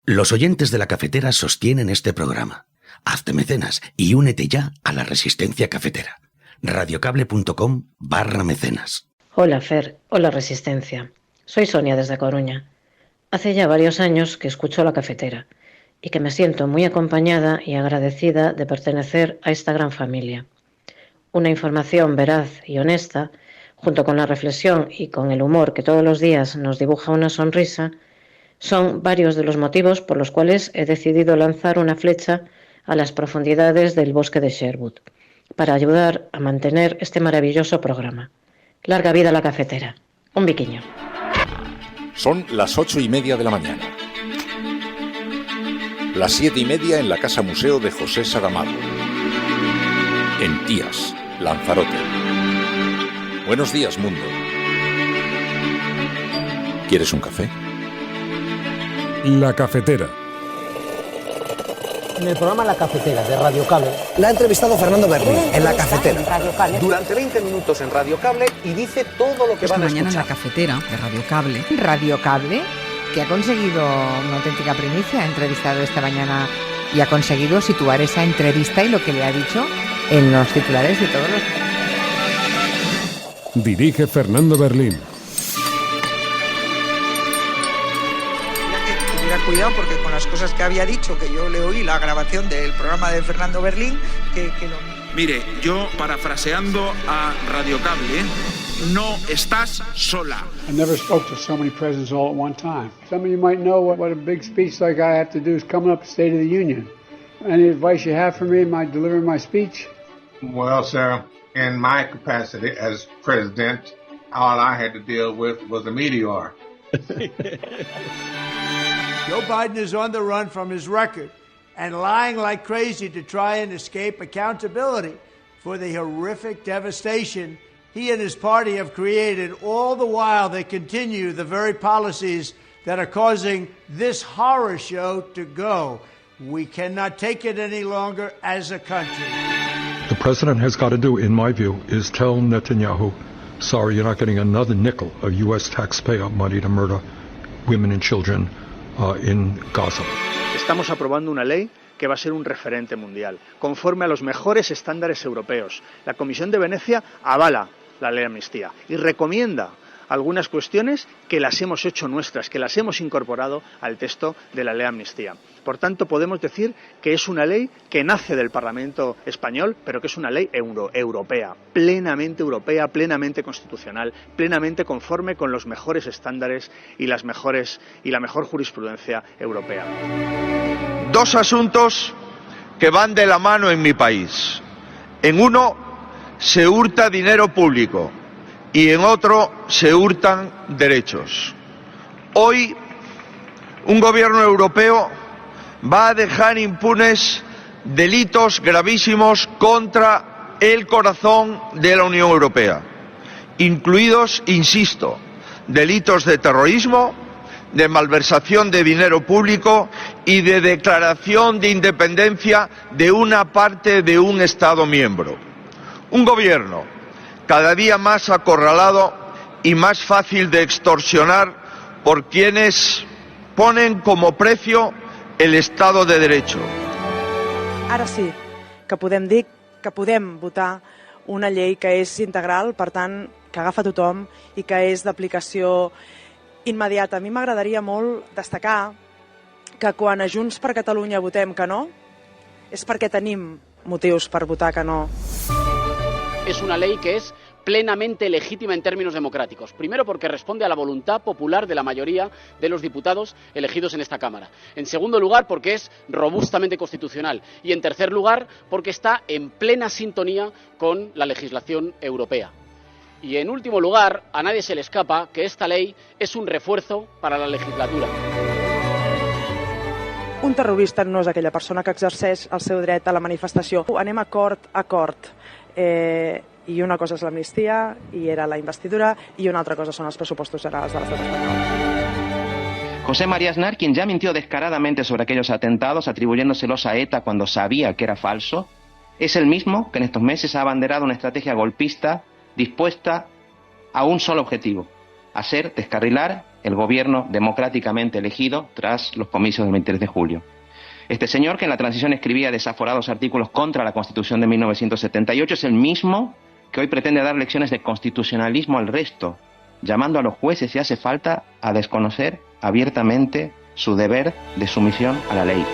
Los oyentes de La Cafetera sostienen este programa. Hazte mecenas y únete ya a la resistencia cafetera. radiocable.com/mecenas. Hola Fer, hola Resistencia. Soy Sonia desde Coruña. Hace ya varios años que escucho La Cafetera y que me siento muy acompañada y agradecida de pertenecer a esta gran familia. Una información veraz y honesta, junto con la reflexión y con el humor que todos los días nos dibuja una sonrisa, son varios de los motivos por los cuales he decidido lanzar una flecha a las profundidades del bosque de Sherwood, para ayudar a mantener este maravilloso programa. Larga vida a La Cafetera. Un biquiño. Son las 8:30 de la mañana. Las 7:30 en la Casa Museo de José Saramago. En Tías, Lanzarote. Buenos días, mundo. ¿Quieres un café? La Cafetera. En el programa La Cafetera de Radio Cable la ha entrevistado Fernando Berlín en La Cafetera. Durante 20 minutos en Radio Cable y dice todo lo que van a escuchar. Mañana en La Cafetera de Radio Cable. Radio Cable, que ha conseguido una auténtica primicia, ha entrevistado esta mañana y ha conseguido situar esa entrevista y lo que le ha dicho en los titulares de todos los... Dirige Fernando Berlín. Cuidado, porque con las cosas que había dicho, que yo le oí la grabación del programa de Fernando Berlín, que lo... Mire, yo parafraseando a Radio Cable, no estás sola. I never spoke to so many presidents all at one time. Some of you might know what a big speech like I have to do is coming up at State of the Union. Any advice you have for me in delivering my speech? Well, sir, in my capacity as president, all I had to deal with was a meteor. Joe Biden is on the run from his record and lying like crazy to try and escape accountability for the horrific devastation he and his party have created. All the while, they continue the very policies that are causing this horror show to go. We cannot take it any longer as a country. The president has got to do, in my view, is tell Netanyahu, sorry, you're not getting another nickel of U.S. taxpayer money to murder women and children in Gaza. Estamos aprobando una ley que va a ser un referente mundial, conforme a los mejores estándares europeos. La Comisión de Venecia avala la ley de amnistía y recomienda algunas cuestiones que las hemos hecho nuestras, que las hemos incorporado al texto de la ley de amnistía. Por tanto, podemos decir que es una ley que nace del Parlamento español, pero que es una ley europea, plenamente constitucional, plenamente conforme con los mejores estándares y la mejor jurisprudencia europea. Dos asuntos que van de la mano en mi país. En uno se hurta dinero público y en otro se hurtan derechos. Hoy, un gobierno europeo va a dejar impunes delitos gravísimos contra el corazón de la Unión Europea, incluidos, insisto, delitos de terrorismo, de malversación de dinero público y de declaración de independencia de una parte de un Estado miembro. Un gobierno cada día más acorralado y más fácil de extorsionar por quienes ponen como precio el Estado de Derecho. Ara sí, que podem dir que podem votar una llei que és integral, per tant, que agafa tothom i que és d'aplicació immediata. A mi m'agradaria molt destacar que quan a Junts per Catalunya votem que no, és perquè tenim motius per votar que no. Es una ley que es plenamente legítima en términos democráticos. Primero, porque responde a la voluntad popular de la mayoría de los diputados elegidos en esta Cámara. En segundo lugar, porque es robustamente constitucional. Y en tercer lugar, porque está en plena sintonía con la legislación europea. Y en último lugar, a nadie se le escapa que esta ley es un refuerzo para la legislatura. Un terrorista no és aquella persona que exerceix el seu dret a la manifestació. Anem acord a acord. I una cosa és l'amnistia, i era la investidura, y una altra cosa son los presupuestos generales de l'Estat espanyol. José María Aznar, quien ya mintió descaradamente sobre aquellos atentados, atribuyéndoselos a ETA cuando sabía que era falso, es el mismo que en estos meses ha abanderado una estrategia golpista dispuesta a un solo objetivo: hacer descarrilar el gobierno democráticamente elegido tras los comicios del 23 de julio. Este señor, que en la transición escribía desaforados artículos contra la Constitución de 1978, es el mismo que hoy pretende dar lecciones de constitucionalismo al resto, llamando a los jueces, si hace falta, a desconocer abiertamente su deber de sumisión a la ley.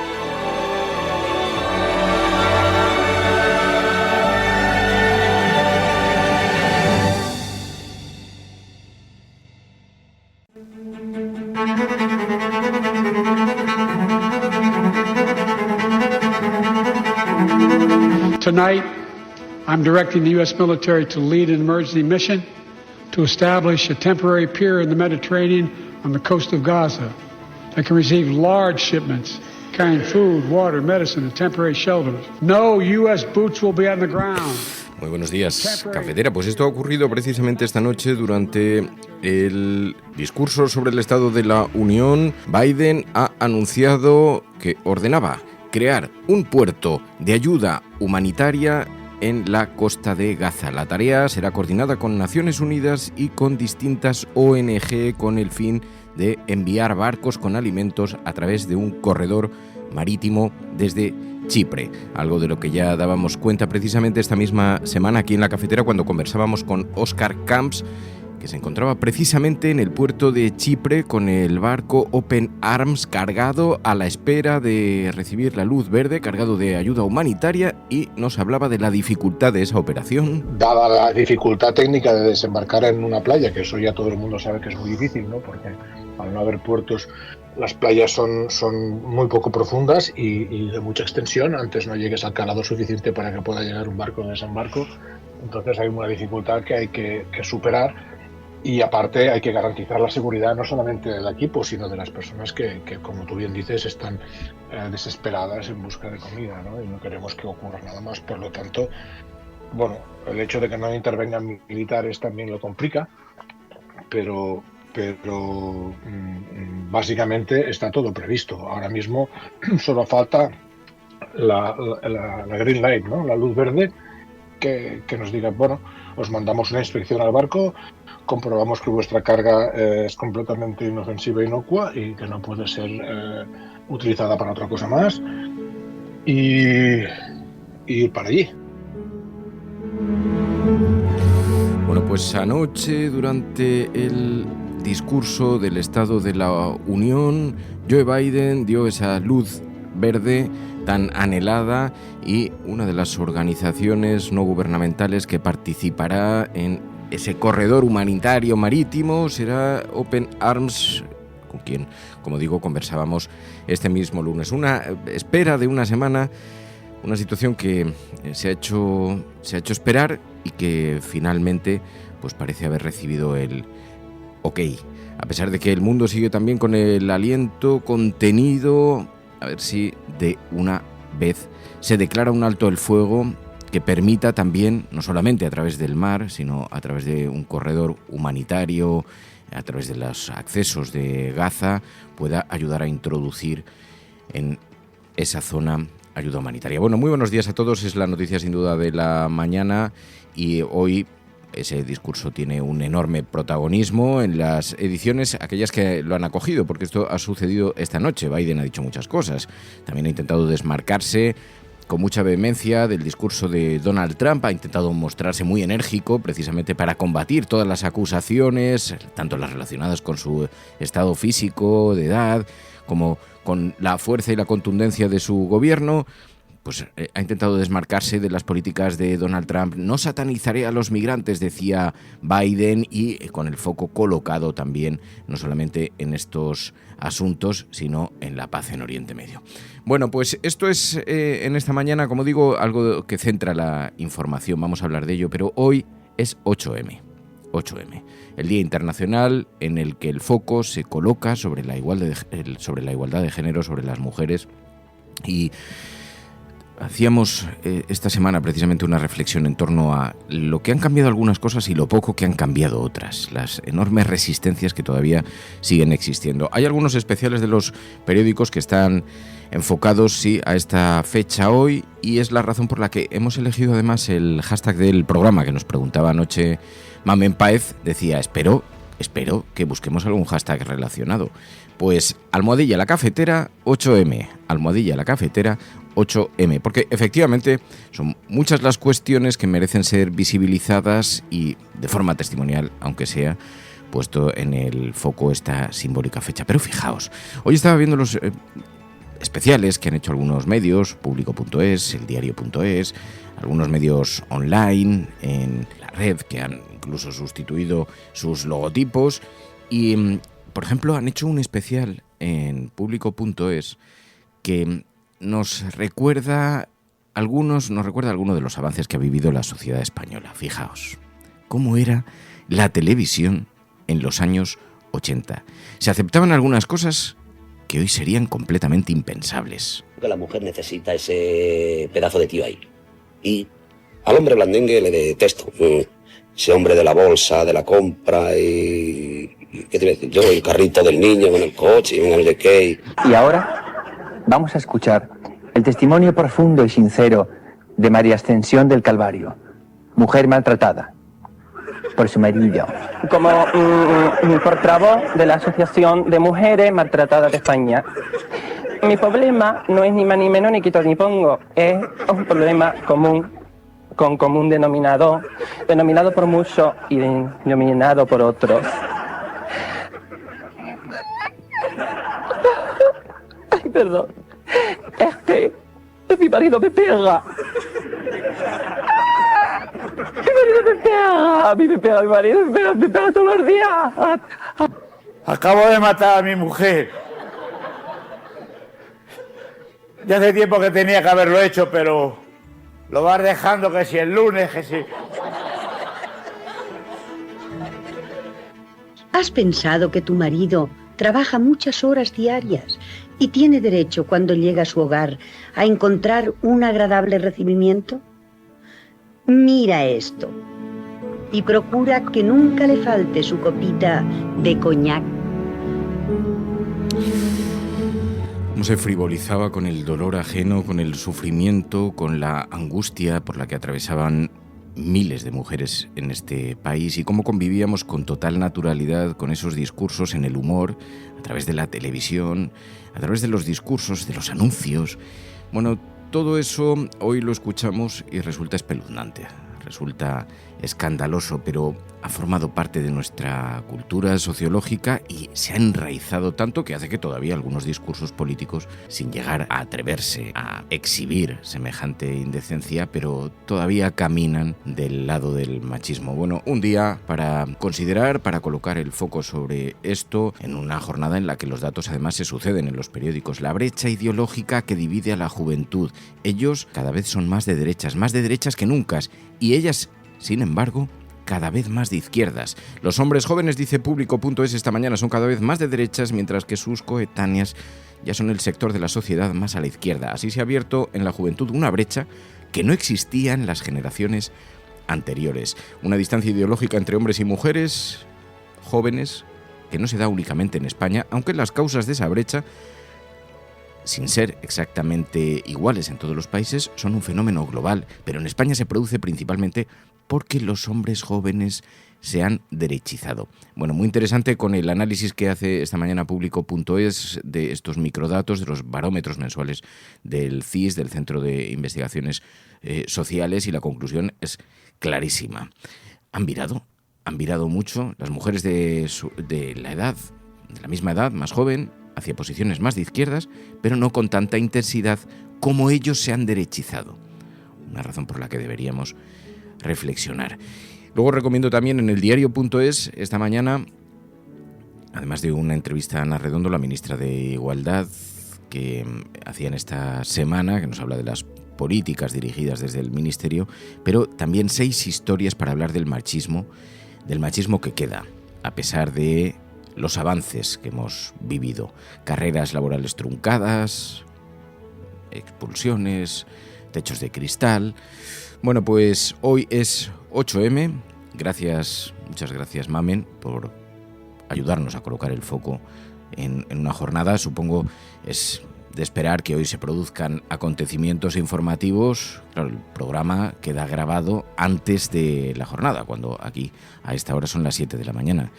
Tonight, I'm directing the U.S. military to lead an emergency mission to establish a temporary pier in the Mediterranean on the coast of Gaza that can receive large shipments carrying food, water, medicine, and temporary shelters. No U.S. boots will be on the ground. Muy buenos días, cafetera. Pues esto ha ocurrido precisamente esta noche durante el discurso sobre el Estado de la Unión. Biden ha anunciado que ordenaba crear un puerto de ayuda humanitaria en la costa de Gaza. La tarea será coordinada con Naciones Unidas y con distintas ONG con el fin de enviar barcos con alimentos a través de un corredor marítimo desde Chipre, algo de lo que ya dábamos cuenta precisamente esta misma semana aquí en la cafetera cuando conversábamos con Oscar Camps, que se encontraba precisamente en el puerto de Chipre con el barco Open Arms cargado a la espera de recibir la luz verde, cargado de ayuda humanitaria, y nos hablaba de la dificultad de esa operación. Dada la dificultad técnica de desembarcar en una playa, que eso ya todo el mundo sabe que es muy difícil, ¿no? Porque al no haber puertos, las playas son muy poco profundas y de mucha extensión. Antes no llegues al calado suficiente para que pueda llegar un barco de desembarco. Entonces hay una dificultad que hay que superar. Y aparte hay que garantizar la seguridad no solamente del equipo, sino de las personas que como tú bien dices, están desesperadas en busca de comida, ¿no? Y no queremos que ocurra nada más. Por lo tanto, bueno, el hecho de que no intervengan militares también lo complica, pero básicamente está todo previsto. Ahora mismo solo falta la green light, ¿no? La luz verde, que nos diga, bueno, os mandamos una inspección al barco, comprobamos que vuestra carga es completamente inofensiva e inocua y que no puede ser utilizada para otra cosa más, y ir para allí. Bueno, pues anoche, durante el discurso del Estado de la Unión, Joe Biden dio esa luz verde tan anhelada, y una de las organizaciones no gubernamentales que participará en ese corredor humanitario marítimo será Open Arms, con quien, como digo, conversábamos este mismo lunes. Una espera de una semana, una situación que se ha hecho esperar y que finalmente pues parece haber recibido el ok. A pesar de que el mundo sigue también con el aliento contenido, a ver si de una vez se declara un alto el fuego que permita también, no solamente a través del mar, sino a través de un corredor humanitario, a través de los accesos de Gaza, pueda ayudar a introducir en esa zona ayuda humanitaria. Bueno, muy buenos días a todos, es la noticia sin duda de la mañana, y hoy ese discurso tiene un enorme protagonismo en las ediciones, aquellas que lo han acogido, porque esto ha sucedido esta noche. Biden ha dicho muchas cosas, también ha intentado desmarcarse con mucha vehemencia del discurso de Donald Trump, ha intentado mostrarse muy enérgico precisamente para combatir todas las acusaciones, tanto las relacionadas con su estado físico, de edad, como con la fuerza y la contundencia de su gobierno. Pues ha intentado desmarcarse de las políticas de Donald Trump. No satanizaré a los migrantes, decía Biden, y con el foco colocado también no solamente en estos asuntos, sino en la paz en Oriente Medio. Bueno, pues esto es en esta mañana, como digo, algo que centra la información. Vamos a hablar de ello, pero hoy es 8M, el Día Internacional en el que el foco se coloca sobre la igualdad de género, sobre las mujeres. Y hacíamos esta semana precisamente una reflexión en torno a lo que han cambiado algunas cosas y lo poco que han cambiado otras, las enormes resistencias que todavía siguen existiendo. Hay algunos especiales de los periódicos que están enfocados sí a esta fecha hoy, y es la razón por la que hemos elegido además el hashtag del programa que nos preguntaba anoche Mamen Páez. Decía, espero espero que busquemos algún hashtag relacionado. Pues almohadilla la cafetera 8M, almohadilla la cafetera 8M, porque efectivamente son muchas las cuestiones que merecen ser visibilizadas y de forma testimonial, aunque sea, puesto en el foco esta simbólica fecha. Pero fijaos, hoy estaba viendo los especiales que han hecho algunos medios, público.es, eldiario.es, algunos medios online en la red que han incluso sustituido sus logotipos y, por ejemplo, han hecho un especial en público.es que nos recuerda algunos de los avances que ha vivido la sociedad española. Fijaos, cómo era la televisión en los años 80. Se aceptaban algunas cosas que hoy serían completamente impensables. Que la mujer necesita ese pedazo de tío ahí. Y al hombre blandengue le detesto. Ese hombre de la bolsa, de la compra y... ¿qué te voy a decir? Yo, el carrito del niño con el coche y el de qué. Y ahora vamos a escuchar el testimonio profundo y sincero de María Ascensión del Calvario, mujer maltratada por su marido. Como portavoz de la Asociación de Mujeres Maltratadas de España. Mi problema no es ni más ni menos ni quito ni pongo, es un problema común, con común denominador, denominado por muchos y denominado por otros. Ay, perdón, es que mi marido me pega. Mi marido me pega todos los días. Acabo de matar a mi mujer. Ya hace tiempo que tenía que haberlo hecho, pero lo vas dejando que si el lunes, que si... ¿Has pensado que tu marido trabaja muchas horas diarias y tiene derecho cuando llega a su hogar a encontrar un agradable recibimiento? Mira esto y procura que nunca le falte su copita de coñac. Cómo se frivolizaba con el dolor ajeno, con el sufrimiento, con la angustia por la que atravesaban miles de mujeres en este país y cómo convivíamos con total naturalidad con esos discursos en el humor, a través de la televisión, a través de los discursos, de los anuncios. Bueno, todo eso hoy lo escuchamos y resulta espeluznante, resulta escandaloso, pero ha formado parte de nuestra cultura sociológica y se ha enraizado tanto que hace que todavía algunos discursos políticos, sin llegar a atreverse a exhibir semejante indecencia, pero todavía caminan del lado del machismo. Bueno, un día para considerar, para colocar el foco sobre esto, en una jornada en la que los datos además se suceden en los periódicos. La brecha ideológica que divide a la juventud. Ellos cada vez son más de derechas que nunca, y ellas, sin embargo, cada vez más de izquierdas. Los hombres jóvenes, dice público.es esta mañana, son cada vez más de derechas, mientras que sus coetáneas ya son el sector de la sociedad más a la izquierda. Así se ha abierto en la juventud una brecha que no existía en las generaciones anteriores. Una distancia ideológica entre hombres y mujeres jóvenes que no se da únicamente en España, aunque las causas de esa brecha, sin ser exactamente iguales en todos los países, son un fenómeno global, pero en España se produce principalmente porque los hombres jóvenes se han derechizado. Bueno, muy interesante con el análisis que hace esta mañana público.es de estos microdatos, de los barómetros mensuales del CIS, del Centro de Investigaciones Sociales, y la conclusión es clarísima. Han virado mucho las mujeres de la misma edad, más joven, hacia posiciones más de izquierdas, pero no con tanta intensidad como ellos se han derechizado. Una razón por la que deberíamos reflexionar. Luego recomiendo también en eldiario.es esta mañana, además de una entrevista a Ana Redondo, la ministra de Igualdad, que hacían esta semana, que nos habla de las políticas dirigidas desde el Ministerio, pero también 6 historias para hablar del machismo que queda, a pesar de los avances que hemos vivido. Carreras laborales truncadas, expulsiones, techos de cristal. Bueno, pues hoy es 8M. Muchas gracias, Mamen, por ayudarnos a colocar el foco en una jornada. Supongo es de esperar que hoy se produzcan acontecimientos informativos. Claro, el programa queda grabado antes de la jornada, cuando aquí a esta hora son las 7 de la mañana.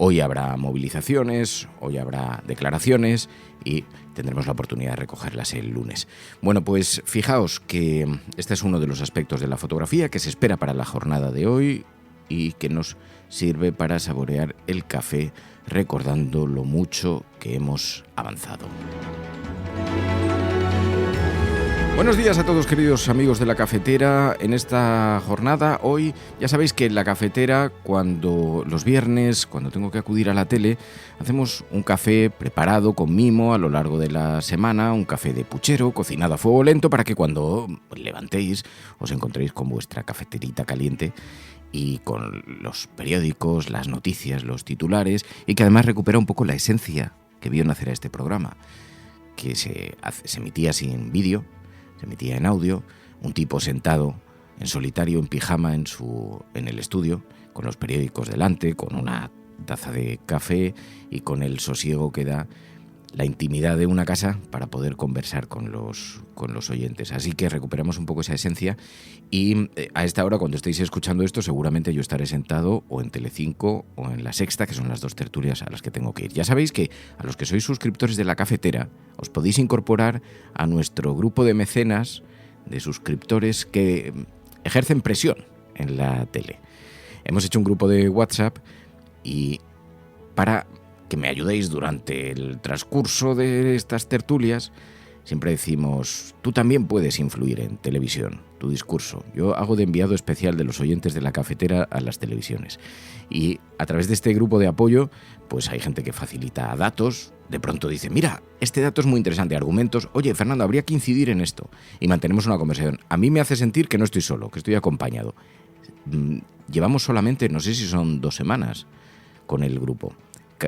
Hoy habrá movilizaciones, hoy habrá declaraciones y tendremos la oportunidad de recogerlas el lunes. Bueno, pues fijaos que este es uno de los aspectos de la fotografía que se espera para la jornada de hoy y que nos sirve para saborear el café recordando lo mucho que hemos avanzado. Buenos días a todos, queridos amigos de La Cafetera. En esta jornada, hoy, ya sabéis que en La Cafetera, los viernes, cuando tengo que acudir a la tele, hacemos un café preparado con mimo a lo largo de la semana, un café de puchero, cocinado a fuego lento, para que cuando levantéis os encontréis con vuestra cafeterita caliente y con los periódicos, las noticias, los titulares, y que además recupera un poco la esencia que vio nacer a este programa, que se emitía sin vídeo, se emitía en audio, un tipo sentado en solitario, en pijama, en el estudio, con los periódicos delante, con una taza de café y con el sosiego que da la intimidad de una casa para poder conversar con los oyentes. Así que recuperamos un poco esa esencia y a esta hora, cuando estéis escuchando esto, seguramente yo estaré sentado o en Telecinco o en La Sexta, que son las dos tertulias a las que tengo que ir. Ya sabéis que a los que sois suscriptores de La Cafetera os podéis incorporar a nuestro grupo de mecenas, de suscriptores que ejercen presión en la tele. Hemos hecho un grupo de WhatsApp y para que me ayudéis durante el transcurso de estas tertulias, siempre decimos, tú también puedes influir en televisión, tu discurso. Yo hago de enviado especial de los oyentes de La Cafetera a las televisiones. Y a través de este grupo de apoyo, pues hay gente que facilita datos, de pronto dice, mira, este dato es muy interesante, argumentos, oye, Fernando, habría que incidir en esto. Y mantenemos una conversación. A mí me hace sentir que no estoy solo, que estoy acompañado. Llevamos solamente, no sé si son 2 semanas con el grupo.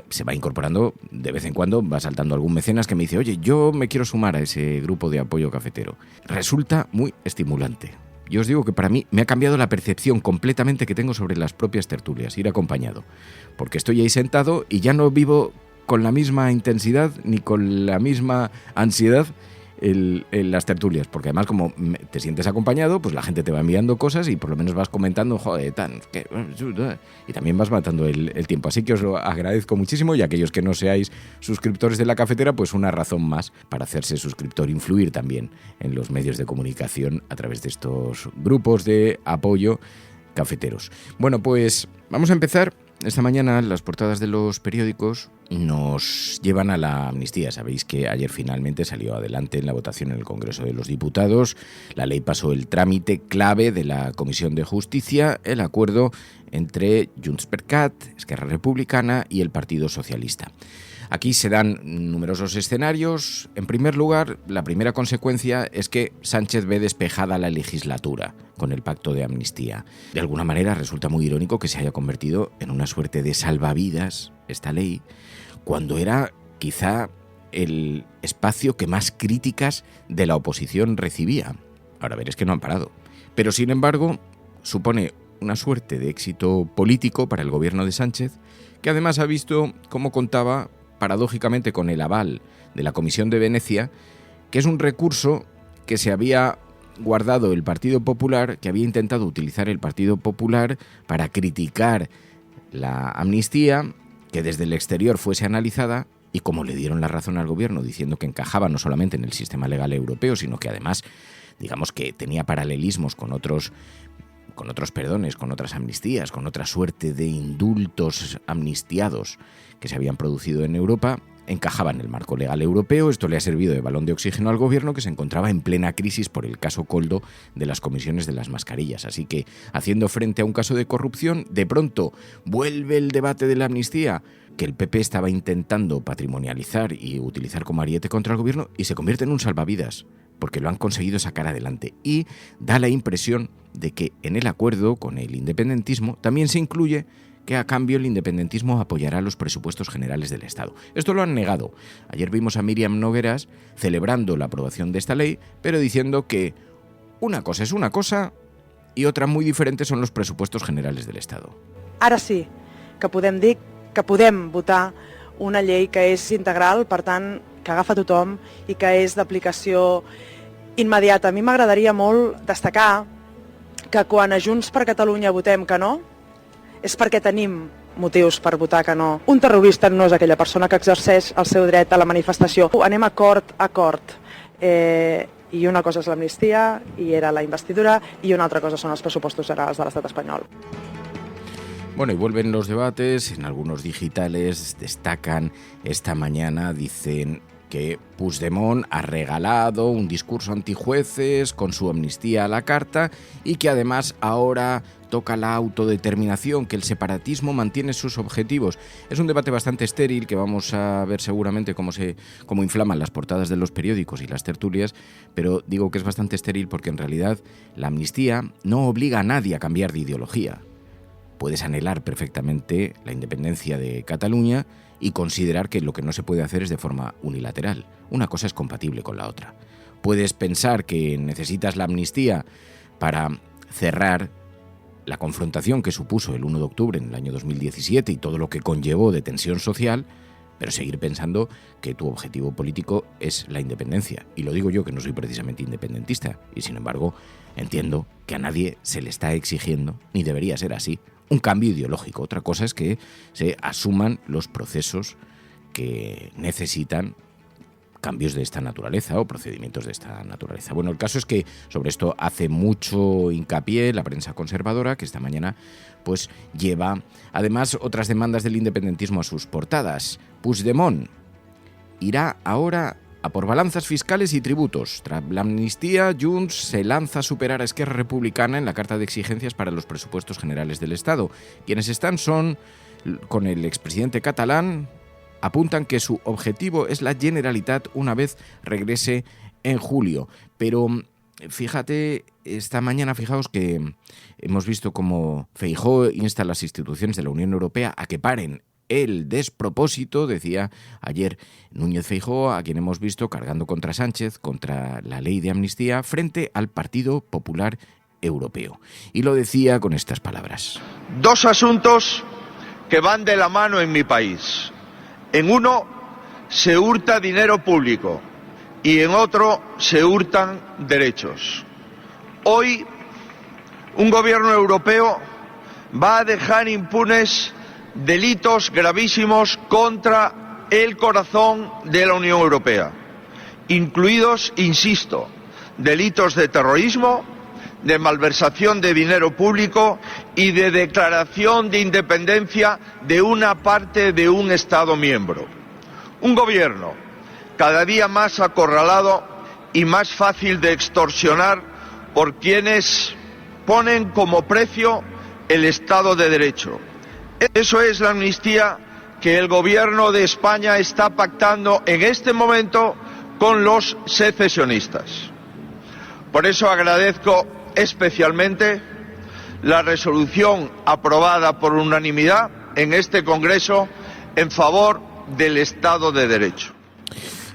Se va incorporando, de vez en cuando va saltando algún mecenas que me dice, oye, yo me quiero sumar a ese grupo de apoyo cafetero. Resulta muy estimulante. Yo os digo que para mí me ha cambiado la percepción completamente que tengo sobre las propias tertulias, ir acompañado. Porque estoy ahí sentado y ya no vivo con la misma intensidad ni con la misma ansiedad en las tertulias, porque además como te sientes acompañado, pues la gente te va enviando cosas y por lo menos vas comentando, joder, y también vas matando el tiempo. Así que os lo agradezco muchísimo, y aquellos que no seáis suscriptores de La Cafetera, pues una razón más para hacerse suscriptor, influir también en los medios de comunicación a través de estos grupos de apoyo cafeteros. Bueno, pues vamos a empezar. Esta mañana las portadas de los periódicos nos llevan a la amnistía. Sabéis que ayer finalmente salió adelante en la votación en el Congreso de los Diputados. La ley pasó el trámite clave de la Comisión de Justicia, el acuerdo entre JxCat, Esquerra Republicana y el Partido Socialista. Aquí se dan numerosos escenarios. En primer lugar, la primera consecuencia es que Sánchez ve despejada la legislatura con el pacto de amnistía. De alguna manera resulta muy irónico que se haya convertido en una suerte de salvavidas esta ley, cuando era quizá el espacio que más críticas de la oposición recibía. Ahora veréis que no han parado. Pero sin embargo, supone una suerte de éxito político para el gobierno de Sánchez, que además ha visto cómo contaba paradójicamente con el aval de la Comisión de Venecia, que es un recurso que se había guardado el Partido Popular, que había intentado utilizar el Partido Popular para criticar la amnistía, que desde el exterior fuese analizada, y como le dieron la razón al gobierno diciendo que encajaba no solamente en el sistema legal europeo, sino que además, digamos que tenía paralelismos con otros perdones, con otras amnistías, con otra suerte de indultos amnistiados que se habían producido en Europa, encajaba en el marco legal europeo. Esto le ha servido de balón de oxígeno al gobierno, que se encontraba en plena crisis por el caso Koldo de las comisiones de las mascarillas. Así que, haciendo frente a un caso de corrupción, de pronto vuelve el debate de la amnistía, que el PP estaba intentando patrimonializar y utilizar como ariete contra el gobierno, y se convierte en un salvavidas, porque lo han conseguido sacar adelante. Y da la impresión de que en el acuerdo con el independentismo también se incluye que a cambio el independentismo apoyará los presupuestos generales del Estado. Esto lo han negado. Ayer vimos a Míriam Nogueras celebrando la aprobación de esta ley, pero diciendo que una cosa es una cosa y otra muy diferente son los presupuestos generales del Estado. Ara sí, que podem dir que podem votar una llei que és integral, per tant, que agafa tothom i que és d'aplicació immediata. A mi m'agradaria molt destacar que quan a Junts per Catalunya votem que no, és perquè tenim motius per votar que no. Un terrorista no és aquella persona que exerceix el seu dret a la manifestació. Anem acord a acord. I una cosa és l'amnistia, i era la investidura, i una altra cosa són els pressupostos generals de l'estat espanyol. Bueno, y vuelven los debates, en algunos digitales destacan esta mañana, dicen que Puigdemont ha regalado un discurso antijueces con su amnistía a la carta y que además ahora toca la autodeterminación, que el separatismo mantiene sus objetivos. Es un debate bastante estéril que vamos a ver seguramente cómo inflaman las portadas de los periódicos y las tertulias, pero digo que es bastante estéril porque en realidad la amnistía no obliga a nadie a cambiar de ideología. Puedes anhelar perfectamente la independencia de Cataluña y considerar que lo que no se puede hacer es de forma unilateral. Una cosa es compatible con la otra. Puedes pensar que necesitas la amnistía para cerrar la confrontación que supuso el 1 de octubre en el año 2017 y todo lo que conllevó de tensión social, pero seguir pensando que tu objetivo político es la independencia. Y lo digo yo, que no soy precisamente independentista, y sin embargo entiendo que a nadie se le está exigiendo, ni debería ser así, un cambio ideológico. Otra cosa es que se asuman los procesos que necesitan cambios de esta naturaleza o procedimientos de esta naturaleza. Bueno, el caso es que sobre esto hace mucho hincapié la prensa conservadora, que esta mañana pues lleva además otras demandas del independentismo a sus portadas. Puigdemont irá ahora a por balanzas fiscales y tributos. Tras la amnistía, Junts se lanza a superar a Esquerra Republicana en la carta de exigencias para los presupuestos generales del Estado. Quienes están son, con el expresidente catalán, apuntan que su objetivo es la Generalitat una vez regrese en julio. Pero fíjate, esta mañana fijaos que hemos visto cómo Feijóo insta a las instituciones de la Unión Europea a que paren el despropósito, decía ayer Núñez Feijóo, a quien hemos visto cargando contra Sánchez, contra la ley de amnistía, frente al Partido Popular Europeo. Y lo decía con estas palabras. Dos asuntos que van de la mano en mi país. En uno se hurta dinero público y en otro se hurtan derechos. Hoy un gobierno europeo va a dejar impunes delitos gravísimos contra el corazón de la Unión Europea, incluidos, insisto, delitos de terrorismo, de malversación de dinero público y de declaración de independencia de una parte de un Estado miembro. Un gobierno cada día más acorralado y más fácil de extorsionar por quienes ponen como precio el Estado de Derecho. Eso es la amnistía que el gobierno de España está pactando en este momento con los secesionistas. Por eso agradezco especialmente la resolución aprobada por unanimidad en este Congreso en favor del Estado de Derecho.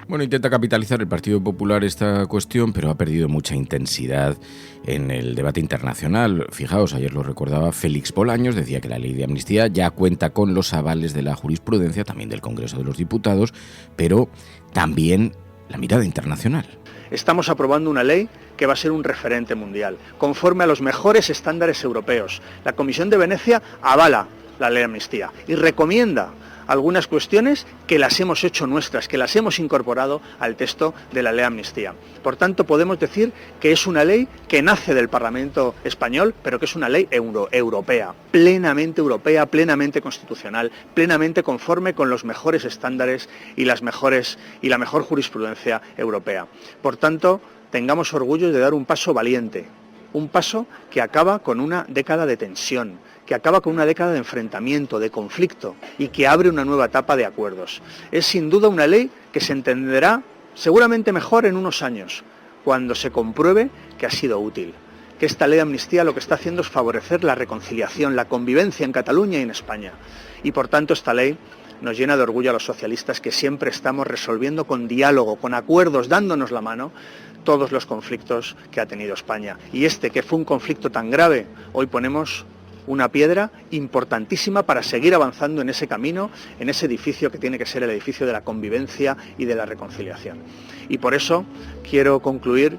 Bueno, intenta capitalizar el Partido Popular esta cuestión, pero ha perdido mucha intensidad en el debate internacional. Fijaos, ayer lo recordaba Félix Bolaños, decía que la ley de amnistía ya cuenta con los avales de la jurisprudencia, también del Congreso de los Diputados, pero también la mirada internacional. Estamos aprobando una ley que va a ser un referente mundial, conforme a los mejores estándares europeos. La Comisión de Venecia avala la ley de amnistía y recomienda algunas cuestiones que las hemos hecho nuestras, que las hemos incorporado al texto de la ley de amnistía. Por tanto, podemos decir que es una ley que nace del Parlamento español, pero que es una ley europea, plenamente constitucional, plenamente conforme con los mejores estándares y la mejor jurisprudencia europea. Por tanto, tengamos orgullo de dar un paso valiente, un paso que acaba con una década de tensión, que acaba con una década de enfrentamiento, de conflicto y que abre una nueva etapa de acuerdos. Es sin duda una ley que se entenderá seguramente mejor en unos años, cuando se compruebe que ha sido útil, que esta ley de amnistía lo que está haciendo es favorecer la reconciliación, la convivencia en Cataluña y en España. Y por tanto esta ley nos llena de orgullo a los socialistas, que siempre estamos resolviendo con diálogo, con acuerdos, dándonos la mano, todos los conflictos que ha tenido España. Y este, que fue un conflicto tan grave, hoy ponemos una piedra importantísima para seguir avanzando en ese camino, en ese edificio que tiene que ser el edificio de la convivencia y de la reconciliación. Y por eso quiero concluir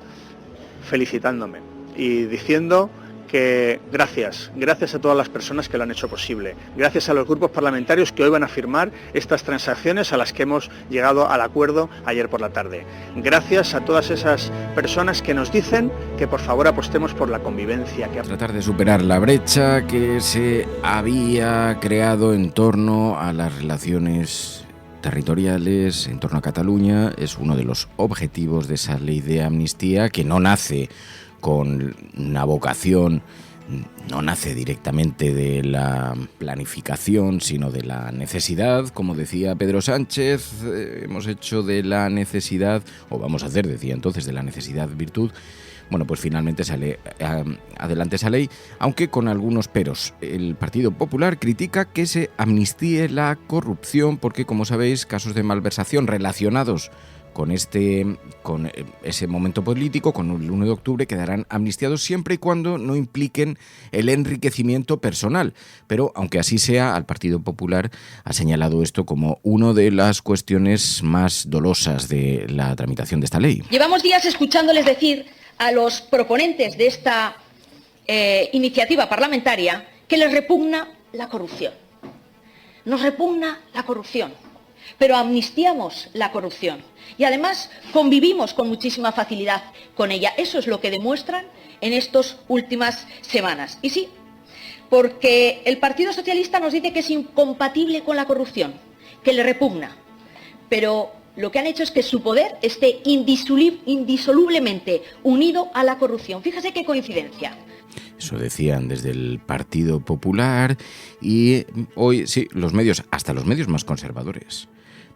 felicitándome y diciendo que gracias a todas las personas que lo han hecho posible, gracias a los grupos parlamentarios que hoy van a firmar estas transacciones a las que hemos llegado al acuerdo ayer por la tarde. Gracias a todas esas personas que nos dicen que por favor apostemos por la convivencia. Tratar de superar la brecha que se había creado en torno a las relaciones territoriales, en torno a Cataluña, es uno de los objetivos de esa ley de amnistía, que no nace con una vocación, no nace directamente de la planificación, sino de la necesidad. Como decía Pedro Sánchez, hemos hecho de la necesidad, o vamos a hacer, decía entonces, de la necesidad virtud. Bueno, pues finalmente sale adelante esa ley, aunque con algunos peros. El Partido Popular critica que se amnistíe la corrupción porque, como sabéis, casos de malversación relacionados con ese momento político, con el 1 de octubre, quedarán amnistiados siempre y cuando no impliquen el enriquecimiento personal. Pero, aunque así sea, al Partido Popular ha señalado esto como una de las cuestiones más dolosas de la tramitación de esta ley. Llevamos días escuchándoles decir a los proponentes de esta iniciativa parlamentaria que les repugna la corrupción. Nos repugna la corrupción, pero amnistiamos la corrupción y además convivimos con muchísima facilidad con ella. Eso es lo que demuestran en estas últimas semanas. Y sí, porque el Partido Socialista nos dice que es incompatible con la corrupción, que le repugna, pero lo que han hecho es que su poder esté indisolublemente unido a la corrupción. Fíjese qué coincidencia. Eso decían desde el Partido Popular y hoy, sí, los medios, hasta los medios más conservadores.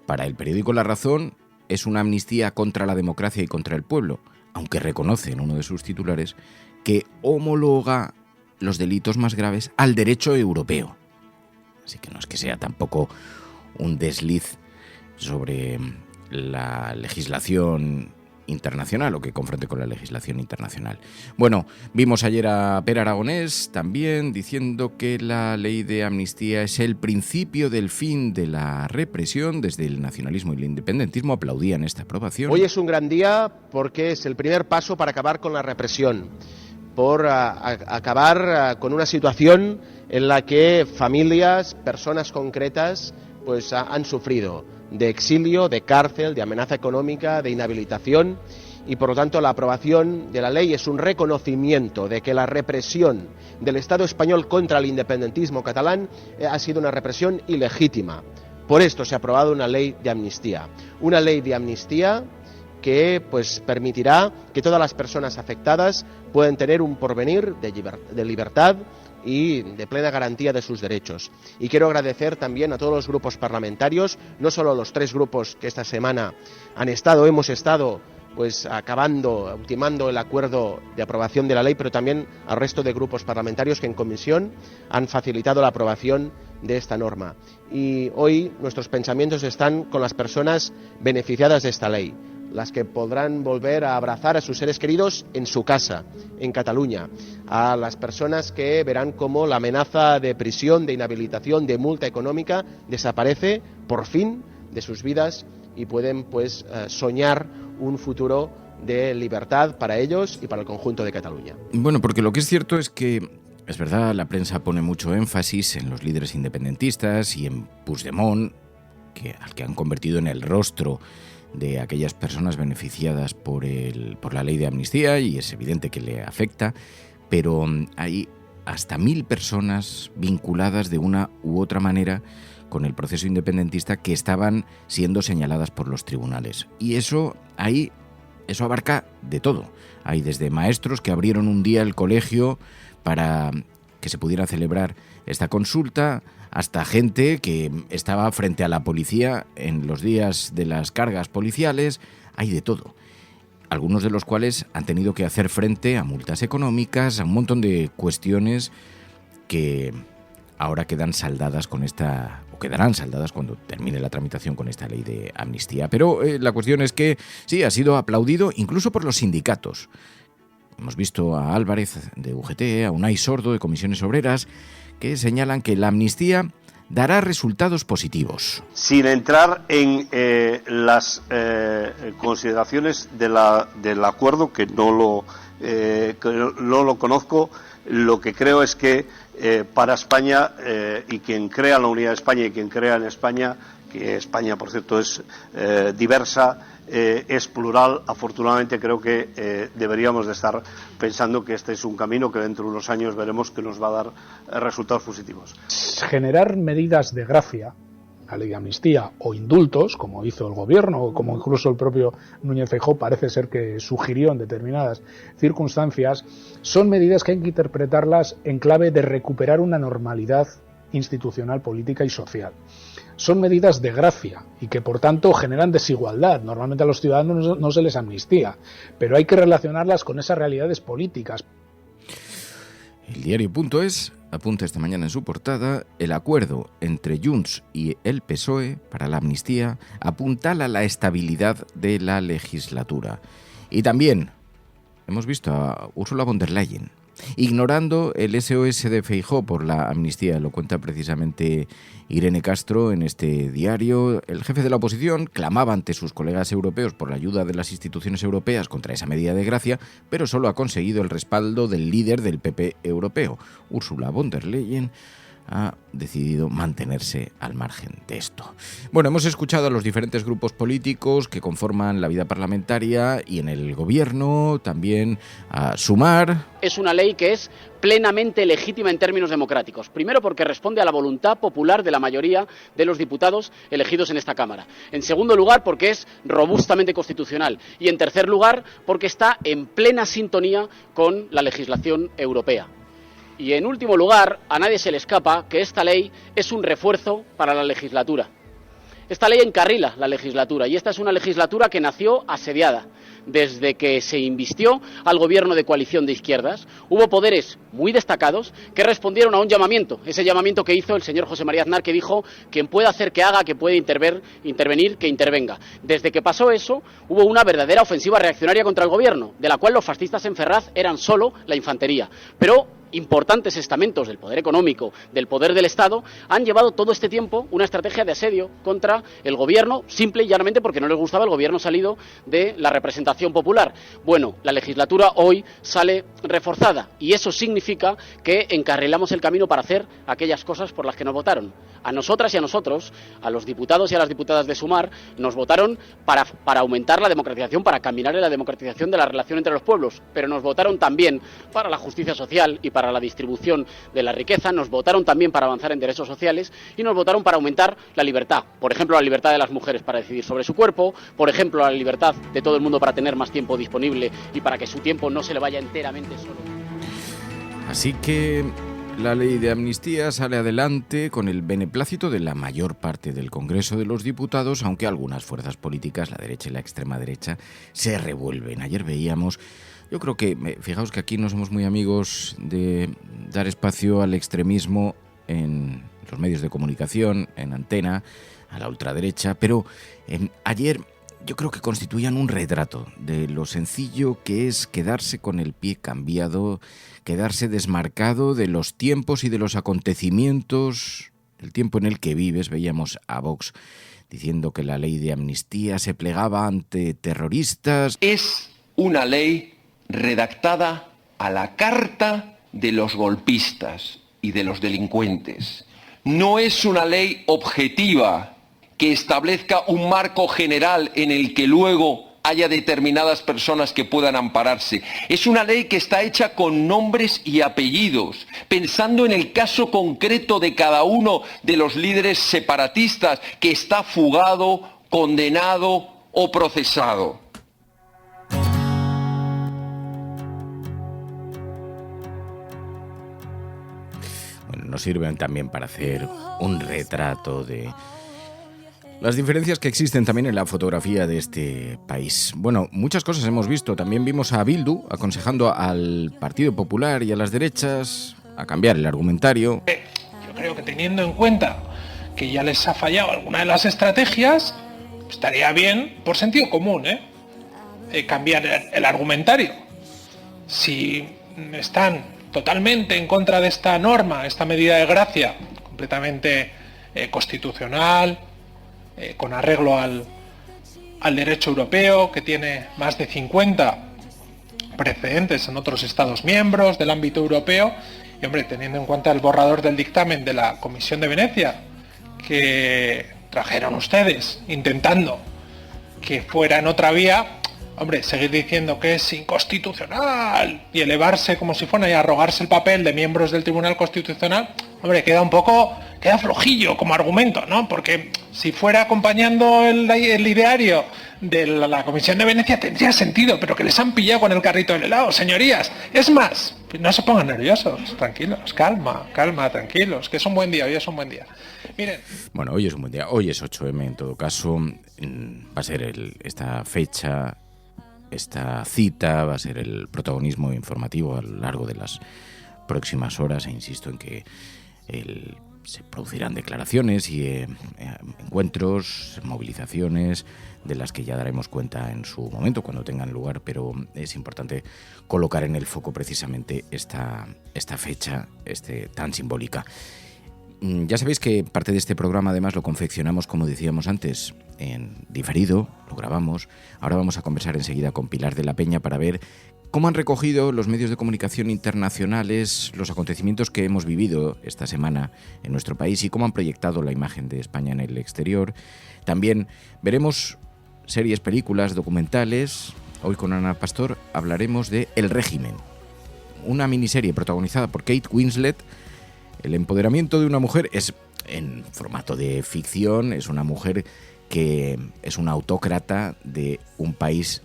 Para el periódico La Razón es una amnistía contra la democracia y contra el pueblo, aunque reconoce en uno de sus titulares que homologa los delitos más graves al derecho europeo. Así que no es que sea tampoco un desliz sobre la legislación internacional o que confronte con la legislación internacional. Bueno, vimos ayer a Pere Aragonés también diciendo que la ley de amnistía es el principio del fin de la represión. Desde el nacionalismo y el independentismo aplaudían esta aprobación. Hoy es un gran día porque es el primer paso para acabar con la represión, por acabar con una situación en la que familias, personas concretas, pues han sufrido de exilio, de cárcel, de amenaza económica, de inhabilitación, y por lo tanto la aprobación de la ley es un reconocimiento de que la represión del Estado español contra el independentismo catalán ha sido una represión ilegítima. Por esto se ha aprobado una ley de amnistía que pues permitirá que todas las personas afectadas puedan tener un porvenir de libertad y de plena garantía de sus derechos. Y quiero agradecer también a todos los grupos parlamentarios, no solo los 3 grupos que esta semana hemos estado pues ultimando el acuerdo de aprobación de la ley, pero también al resto de grupos parlamentarios que en comisión han facilitado la aprobación de esta norma. Y hoy nuestros pensamientos están con las personas beneficiadas de esta ley, las que podrán volver a abrazar a sus seres queridos en su casa, en Cataluña, a las personas que verán cómo la amenaza de prisión, de inhabilitación, de multa económica desaparece por fin de sus vidas y pueden pues soñar un futuro de libertad para ellos y para el conjunto de Cataluña. Bueno, porque lo que es cierto es que, es verdad, la prensa pone mucho énfasis en los líderes independentistas y en Puigdemont, al que han convertido en el rostro de aquellas personas beneficiadas por la ley de amnistía, y es evidente que le afecta, pero hay hasta 1000 personas vinculadas de una u otra manera con el proceso independentista que estaban siendo señaladas por los tribunales. Y eso abarca de todo. Hay desde maestros que abrieron un día el colegio para que se pudiera celebrar esta consulta, hasta gente que estaba frente a la policía en los días de las cargas policiales. Hay de todo. Algunos de los cuales han tenido que hacer frente a multas económicas, a un montón de cuestiones que ahora quedan saldadas con o quedarán saldadas cuando termine la tramitación con esta ley de amnistía. Pero la cuestión es que sí, ha sido aplaudido incluso por los sindicatos. Hemos visto a Álvarez de UGT, a Unai Sordo de Comisiones Obreras, que señalan que la amnistía dará resultados positivos. Sin entrar en las consideraciones del acuerdo, que no lo que no lo conozco. Lo que creo es que para España, y quien crea en la unidad de España y quien crea en España, que España, por cierto, es diversa, es plural, afortunadamente creo que deberíamos de estar pensando que este es un camino que dentro de unos años veremos que nos va a dar resultados positivos. Generar medidas de gracia, la ley de amnistía o indultos, como hizo el gobierno o como incluso el propio Núñez Feijóo parece ser que sugirió en determinadas circunstancias, son medidas que hay que interpretarlas en clave de recuperar una normalidad institucional, política y social. Son medidas de gracia y que por tanto generan desigualdad. Normalmente a los ciudadanos no se les amnistía, pero hay que relacionarlas con esas realidades políticas. El diario.es apunta esta mañana en su portada: el acuerdo entre Junts y el PSOE para la amnistía apuntala la estabilidad de la legislatura. Y también hemos visto a Ursula von der Leyen ignorando el SOS de Feijóo por la amnistía. Lo cuenta precisamente Irene Castro en este diario. El jefe de la oposición clamaba ante sus colegas europeos por la ayuda de las instituciones europeas contra esa medida de gracia, pero solo ha conseguido el respaldo del líder del PP europeo. Ursula von der Leyen ha decidido mantenerse al margen de esto. Bueno, hemos escuchado a los diferentes grupos políticos que conforman la vida parlamentaria y en el gobierno, también a Sumar. Es una ley que es plenamente legítima en términos democráticos. Primero, porque responde a la voluntad popular de la mayoría de los diputados elegidos en esta Cámara. En segundo lugar, porque es robustamente constitucional. Y en tercer lugar, porque está en plena sintonía con la legislación europea. Y en último lugar, a nadie se le escapa que esta ley es un refuerzo para la legislatura. Esta ley encarrila la legislatura y esta es una legislatura que nació asediada. Desde que se invistió al gobierno de coalición de izquierdas, hubo poderes muy destacados que respondieron a un llamamiento, ese llamamiento que hizo el señor José María Aznar, que dijo: quien pueda hacer que haga, que puede intervenir, que intervenga. Desde que pasó eso, hubo una verdadera ofensiva reaccionaria contra el gobierno, de la cual los fascistas en Ferraz eran solo la infantería. Pero importantes estamentos del poder económico, del poder del Estado, han llevado todo este tiempo una estrategia de asedio contra el gobierno, simple y llanamente porque no les gustaba el gobierno salido de la representación popular. Bueno, la legislatura hoy sale reforzada y eso significa que encarrilamos el camino para hacer aquellas cosas por las que nos votaron. A nosotras y a nosotros, a los diputados y a las diputadas de Sumar, nos votaron para aumentar la democratización, para caminar en la democratización de la relación entre los pueblos, pero nos votaron también para la justicia social y para la distribución de la riqueza, nos votaron también para avanzar en derechos sociales y nos votaron para aumentar la libertad. Por ejemplo, la libertad de las mujeres para decidir sobre su cuerpo, por ejemplo, la libertad de todo el mundo para tener más tiempo disponible y para que su tiempo no se le vaya enteramente solo. Así que la ley de amnistía sale adelante con el beneplácito de la mayor parte del Congreso de los Diputados, aunque algunas fuerzas políticas, la derecha y la extrema derecha, se revuelven. Ayer veíamos, yo creo que, fijaos que aquí no somos muy amigos de dar espacio al extremismo en los medios de comunicación, en Antena, a la ultraderecha, pero ayer yo creo que constituían un retrato de lo sencillo que es quedarse con el pie cambiado, quedarse desmarcado de los tiempos y de los acontecimientos, el tiempo en el que vives. Veíamos a Vox diciendo que la ley de amnistía se plegaba ante terroristas. Es una ley redactada a la carta de los golpistas y de los delincuentes. No es una ley objetiva que establezca un marco general en el que luego haya determinadas personas que puedan ampararse. Es una ley que está hecha con nombres y apellidos, pensando en el caso concreto de cada uno de los líderes separatistas que está fugado, condenado o procesado. Bueno, nos sirven también para hacer un retrato de las diferencias que existen también en la fotografía de este país. Bueno, muchas cosas hemos visto. También vimos a Bildu aconsejando al Partido Popular y a las derechas a cambiar el argumentario. Yo creo que teniendo en cuenta que ya les ha fallado alguna de las estrategias, estaría bien, por sentido común, cambiar el argumentario. Si están totalmente en contra de esta norma, esta medida de gracia, completamente constitucional, con arreglo al derecho europeo, que tiene más de 50 precedentes en otros Estados miembros del ámbito europeo y, hombre, teniendo en cuenta el borrador del dictamen de la Comisión de Venecia que trajeron ustedes intentando que fuera en otra vía, hombre, seguir diciendo que es inconstitucional y elevarse como si fuera y arrogarse el papel de miembros del Tribunal Constitucional, hombre, queda flojillo como argumento, ¿no? Porque si fuera acompañando el ideario de la Comisión de Venecia tendría sentido, pero que les han pillado con el carrito del helado, señorías. Es más, no se pongan nerviosos, tranquilos, calma, tranquilos, que es un buen día, hoy es un buen día. Miren. Bueno, hoy es un buen día, hoy es 8M en todo caso, va a ser esta fecha, esta cita, va a ser el protagonismo informativo a lo largo de las próximas horas, e insisto en que se producirán declaraciones y encuentros, movilizaciones, de las que ya daremos cuenta en su momento, cuando tengan lugar, pero es importante colocar en el foco precisamente esta fecha tan simbólica. Ya sabéis que parte de este programa además lo confeccionamos, como decíamos antes, en diferido, lo grabamos. Ahora vamos a conversar enseguida con Pilar de la Peña para ver cómo han recogido los medios de comunicación internacionales los acontecimientos que hemos vivido esta semana en nuestro país y cómo han proyectado la imagen de España en el exterior. También veremos series, películas, documentales. Hoy con Ana Pastor hablaremos de El régimen, una miniserie protagonizada por Kate Winslet. El empoderamiento de una mujer es en formato de ficción, es una mujer que es una autócrata de un país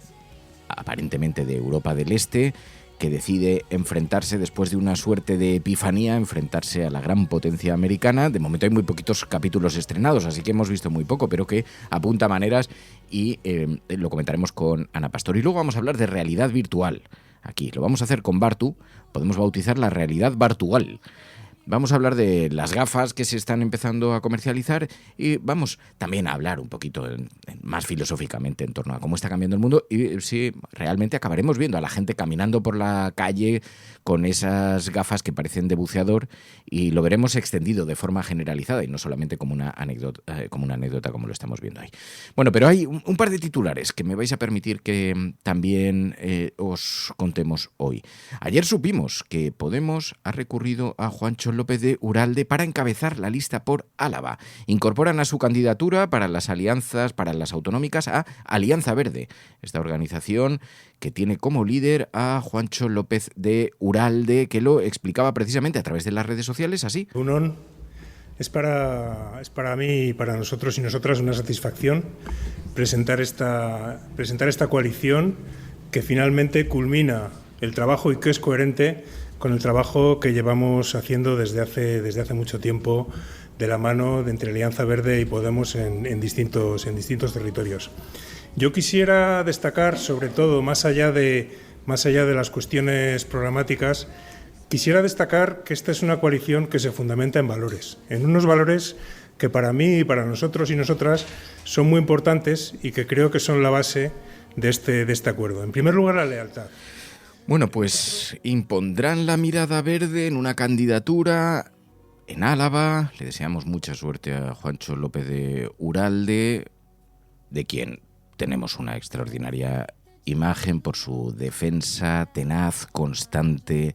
aparentemente de Europa del Este, que decide enfrentarse, después de una suerte de epifanía, enfrentarse a la gran potencia americana. De momento hay muy poquitos capítulos estrenados, así que hemos visto muy poco, pero que apunta maneras y lo comentaremos con Ana Pastor. Y luego vamos a hablar de realidad virtual. Aquí lo vamos a hacer con Bartu, podemos bautizar la realidad virtual. Vamos a hablar de las gafas que se están empezando a comercializar y vamos también a hablar un poquito más filosóficamente en torno a cómo está cambiando el mundo y si realmente acabaremos viendo a la gente caminando por la calle con esas gafas que parecen de buceador y lo veremos extendido de forma generalizada y no solamente como una anécdota como lo estamos viendo ahí. Bueno, pero hay un par de titulares que me vais a permitir que también os contemos hoy. Ayer supimos que Podemos ha recurrido a Juancho López de Uralde para encabezar la lista por Álava. Incorporan a su candidatura para las alianzas, para las autonómicas, a Alianza Verde, esta organización que tiene como líder a Juancho López de Uralde, que lo explicaba precisamente a través de las redes sociales así. Unón es para mí y para nosotros y nosotras una satisfacción presentar esta coalición que finalmente culmina el trabajo y que es coherente con el trabajo que llevamos haciendo desde hace mucho tiempo de la mano de entre Alianza Verde y Podemos en distintos territorios. Yo quisiera destacar, sobre todo, más allá de las cuestiones programáticas, quisiera destacar que esta es una coalición que se fundamenta en valores, en unos valores que para mí y para nosotros y nosotras son muy importantes y que creo que son la base de este acuerdo. En primer lugar, la lealtad. Bueno, pues impondrán la mirada verde en una candidatura en Álava. Le deseamos mucha suerte a Juancho López de Uralde, de quien tenemos una extraordinaria imagen por su defensa tenaz, constante,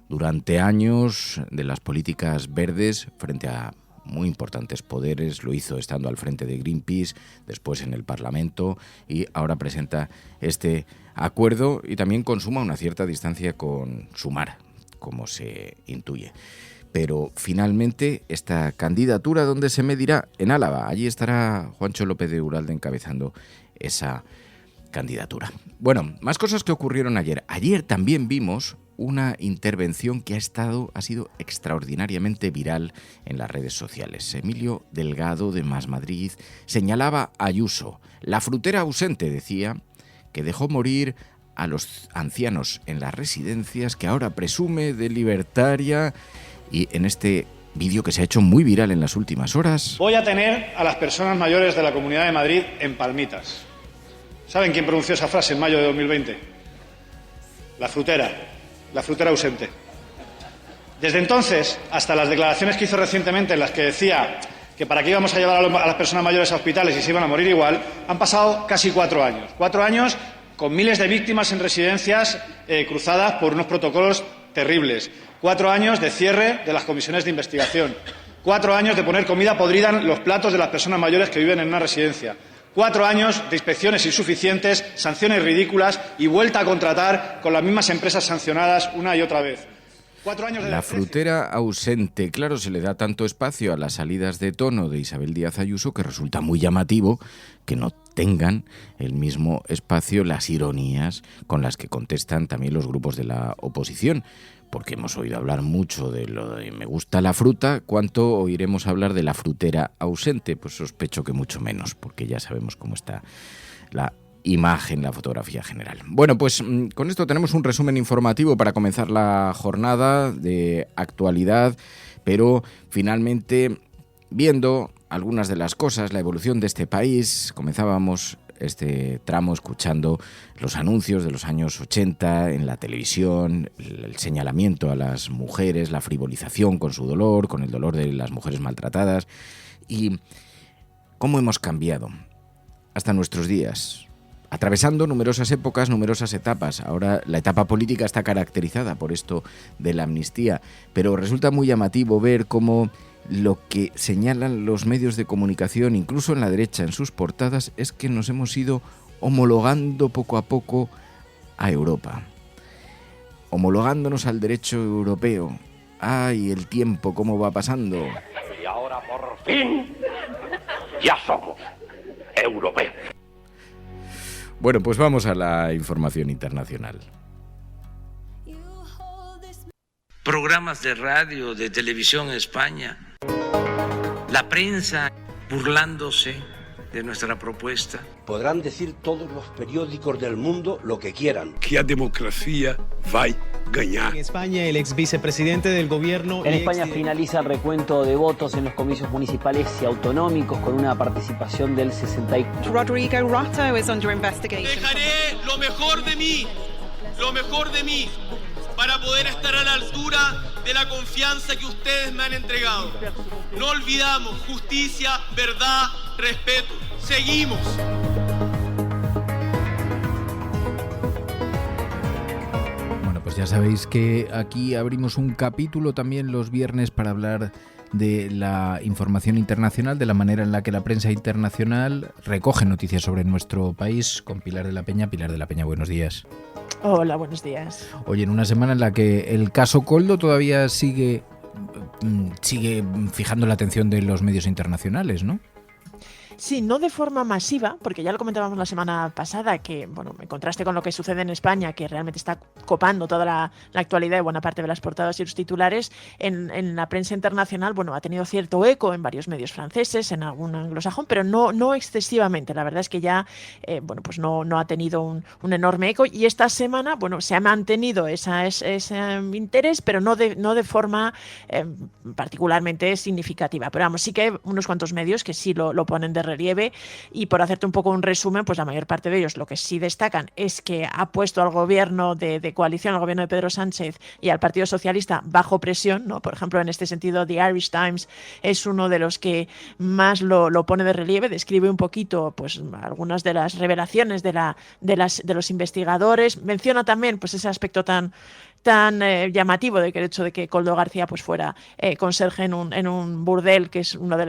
durante años de las políticas verdes frente a muy importantes poderes. Lo hizo estando al frente de Greenpeace, después en el Parlamento y ahora presenta este acuerdo y también consuma una cierta distancia con Sumar, como se intuye. Pero finalmente esta candidatura, ¿dónde se medirá? En Álava. Allí estará Juancho López de Uralde encabezando esa candidatura. Bueno, más cosas que ocurrieron ayer. Ayer también vimos una intervención que ha sido extraordinariamente viral en las redes sociales. Emilio Delgado, de Más Madrid, señalaba a Ayuso, la frutera ausente, decía, que dejó morir a los ancianos en las residencias, que ahora presume de libertaria. Y en este vídeo que se ha hecho muy viral en las últimas horas... Voy a tener a las personas mayores de la Comunidad de Madrid en palmitas. ¿Saben quién pronunció esa frase en mayo de 2020? La frutera ausente. Desde entonces, hasta las declaraciones que hizo recientemente en las que decía que para qué íbamos a llevar a las personas mayores a hospitales y se iban a morir igual, han pasado casi 4 años. 4 años con miles de víctimas en residencias cruzadas por unos protocolos terribles, 4 años de cierre de las comisiones de investigación, 4 años de poner comida podrida en los platos de las personas mayores que viven en una residencia, 4 años de inspecciones insuficientes, sanciones ridículas y vuelta a contratar con las mismas empresas sancionadas una y otra vez. 4 años de La frutera ausente. Claro, se le da tanto espacio a las salidas de tono de Isabel Díaz Ayuso que resulta muy llamativo que no tengan el mismo espacio las ironías con las que contestan también los grupos de la oposición. Porque hemos oído hablar mucho de lo de me gusta la fruta, ¿cuánto oiremos hablar de la frutera ausente? Pues sospecho que mucho menos, porque ya sabemos cómo está la imagen, la fotografía general. Bueno, pues con esto tenemos un resumen informativo para comenzar la jornada de actualidad, pero finalmente viendo algunas de las cosas, la evolución de este país, comenzábamos este tramo escuchando los anuncios de los años 80 en la televisión, el señalamiento a las mujeres, la frivolización con su dolor, con el dolor de las mujeres maltratadas y cómo hemos cambiado hasta nuestros días, atravesando numerosas épocas, numerosas etapas. Ahora la etapa política está caracterizada por esto de la amnistía, pero resulta muy llamativo ver cómo lo que señalan los medios de comunicación, incluso en la derecha, en sus portadas, es que nos hemos ido homologando poco a poco a Europa. Homologándonos al derecho europeo. ¡Ay, el tiempo, cómo va pasando! Y ahora, por fin, ya somos europeos. Bueno, pues vamos a la información internacional. Programas de radio, de televisión en España, la prensa burlándose de nuestra propuesta. Podrán decir todos los periódicos del mundo lo que quieran. Que a democracia va a ganar. En España, el ex vicepresidente del gobierno... En España finaliza el recuento de votos en los comicios municipales y autonómicos con una participación del 64%. Rodrigo Rato is under investigation. Dejaré lo mejor de mí, para poder estar a la altura de la confianza que ustedes me han entregado. No olvidamos justicia, verdad, respeto. Seguimos. Bueno, pues ya sabéis que aquí abrimos un capítulo también los viernes para hablar de la información internacional, de la manera en la que la prensa internacional recoge noticias sobre nuestro país, con Pilar de la Peña. Pilar de la Peña, buenos días. Hola, buenos días. Oye, en una semana en la que el caso Koldo todavía sigue fijando la atención de los medios internacionales, ¿no? Sí, no de forma masiva, porque ya lo comentábamos la semana pasada, que, bueno, en contraste con lo que sucede en España, que realmente está copando toda la actualidad y buena parte de las portadas y los titulares, en la prensa internacional, bueno, ha tenido cierto eco en varios medios franceses, en algún anglosajón, pero no excesivamente. La verdad es que ya, bueno, pues no ha tenido un enorme eco, y esta semana, bueno, se ha mantenido ese interés, pero no de forma particularmente significativa. Pero vamos, sí que hay unos cuantos medios que sí lo ponen de relieve, y por hacerte un poco un resumen, pues la mayor parte de ellos lo que sí destacan es que ha puesto al gobierno de coalición, al gobierno de Pedro Sánchez y al Partido Socialista bajo presión, ¿no? Por ejemplo, en este sentido, The Irish Times es uno de los que más lo pone de relieve, describe un poquito pues algunas de las revelaciones de los investigadores, menciona también pues ese aspecto tan llamativo de que el hecho de que Koldo García pues fuera conserje en un burdel, que es uno de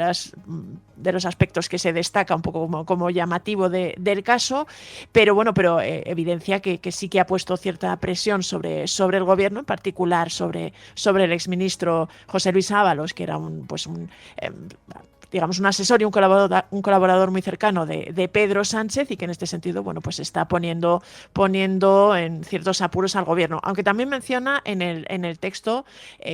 los aspectos que se destaca un poco como llamativo del caso, pero bueno, evidencia que sí que ha puesto cierta presión sobre el gobierno, en particular sobre el exministro José Luis Ábalos, que era un asesor y un colaborador muy cercano de Pedro Sánchez, y que en este sentido, bueno, pues está poniendo en ciertos apuros al gobierno. Aunque también menciona en el texto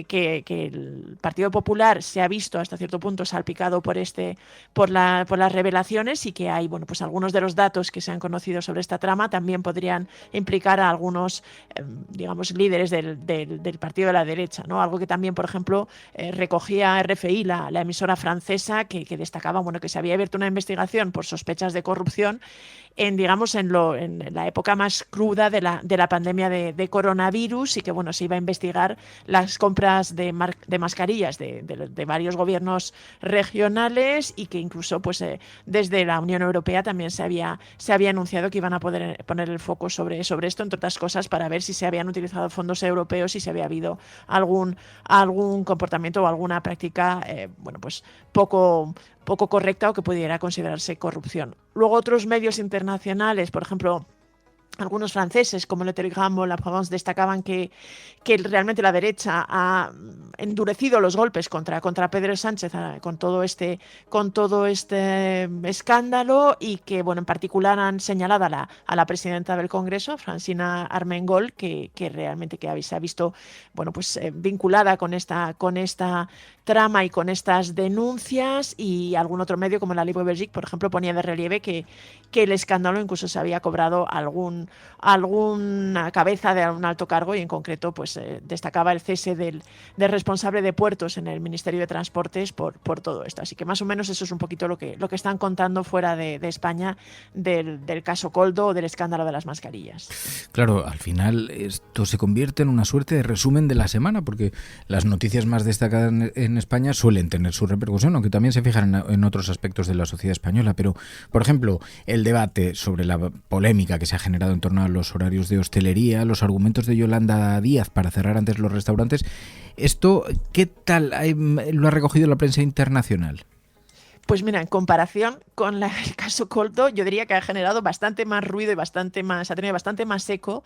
que el Partido Popular se ha visto hasta cierto punto salpicado por las revelaciones, y que hay, bueno, pues algunos de los datos que se han conocido sobre esta trama también podrían implicar a algunos, líderes del partido de la derecha, ¿no? Algo que también, por ejemplo, recogía RFI, la emisora francesa, España que destacaba que se había abierto una investigación por sospechas de corrupción en la época más cruda de la pandemia de coronavirus, y que se iba a investigar las compras de mascarillas de varios gobiernos regionales, y que incluso desde la Unión Europea también se había anunciado que iban a poder poner el foco sobre esto, entre otras cosas, para ver si se habían utilizado fondos europeos y si había habido algún comportamiento o alguna práctica poco correcta o que pudiera considerarse corrupción. Luego otros medios internacionales, por ejemplo, algunos franceses como Le Telegramme o La Provence, destacaban que realmente la derecha ha endurecido los golpes contra Pedro Sánchez con todo este escándalo, y que en particular han señalado a la presidenta del Congreso, Francina Armengol, que realmente se ha visto vinculada con esta trama y con estas denuncias. Y algún otro medio como la Libre Belgique, por ejemplo, ponía de relieve que el escándalo incluso se había cobrado alguna cabeza de un alto cargo, y en concreto destacaba el cese del responsable de puertos en el Ministerio de Transportes por todo esto. Así que más o menos eso es un poquito lo que están contando fuera de España del caso Koldo o del escándalo de las mascarillas. Claro, al final esto se convierte en una suerte de resumen de la semana, porque las noticias más destacadas en España suelen tener su repercusión, aunque también se fijan en otros aspectos de la sociedad española. Pero, por ejemplo, el debate sobre la polémica que se ha generado en torno a los horarios de hostelería, los argumentos de Yolanda Díaz para cerrar antes los restaurantes, ¿esto qué tal lo ha recogido la prensa internacional? Pues mira, en comparación con el caso Koldo, yo diría que ha generado bastante más ruido y ha tenido bastante más eco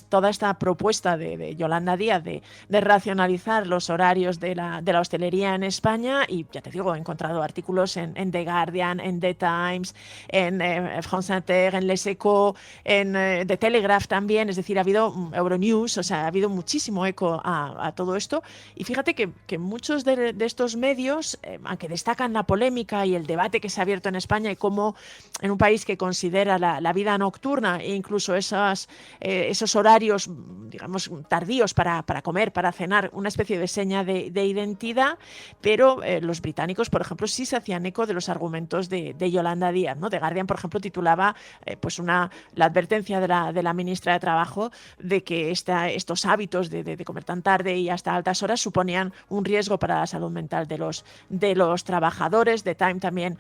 toda esta propuesta de Yolanda Díaz de racionalizar los horarios de la hostelería en España. Y ya te digo, he encontrado artículos en The Guardian, en The Times, en France Inter, en Les Echos, en The Telegraph también. Es decir, ha habido Euronews, ha habido muchísimo eco a todo esto. Y fíjate que muchos de estos medios, aunque destacan la polémica y el debate que se ha abierto en España, y cómo en un país que considera la vida nocturna e incluso esos horarios, digamos, tardíos para comer, para cenar, una especie de seña de identidad, pero los británicos, por ejemplo, sí se hacían eco de los argumentos de Yolanda Díaz, ¿no? The Guardian, por ejemplo, titulaba la advertencia de la ministra de Trabajo de que estos hábitos de comer tan tarde y hasta altas horas suponían un riesgo para la salud mental de los trabajadores. The Time también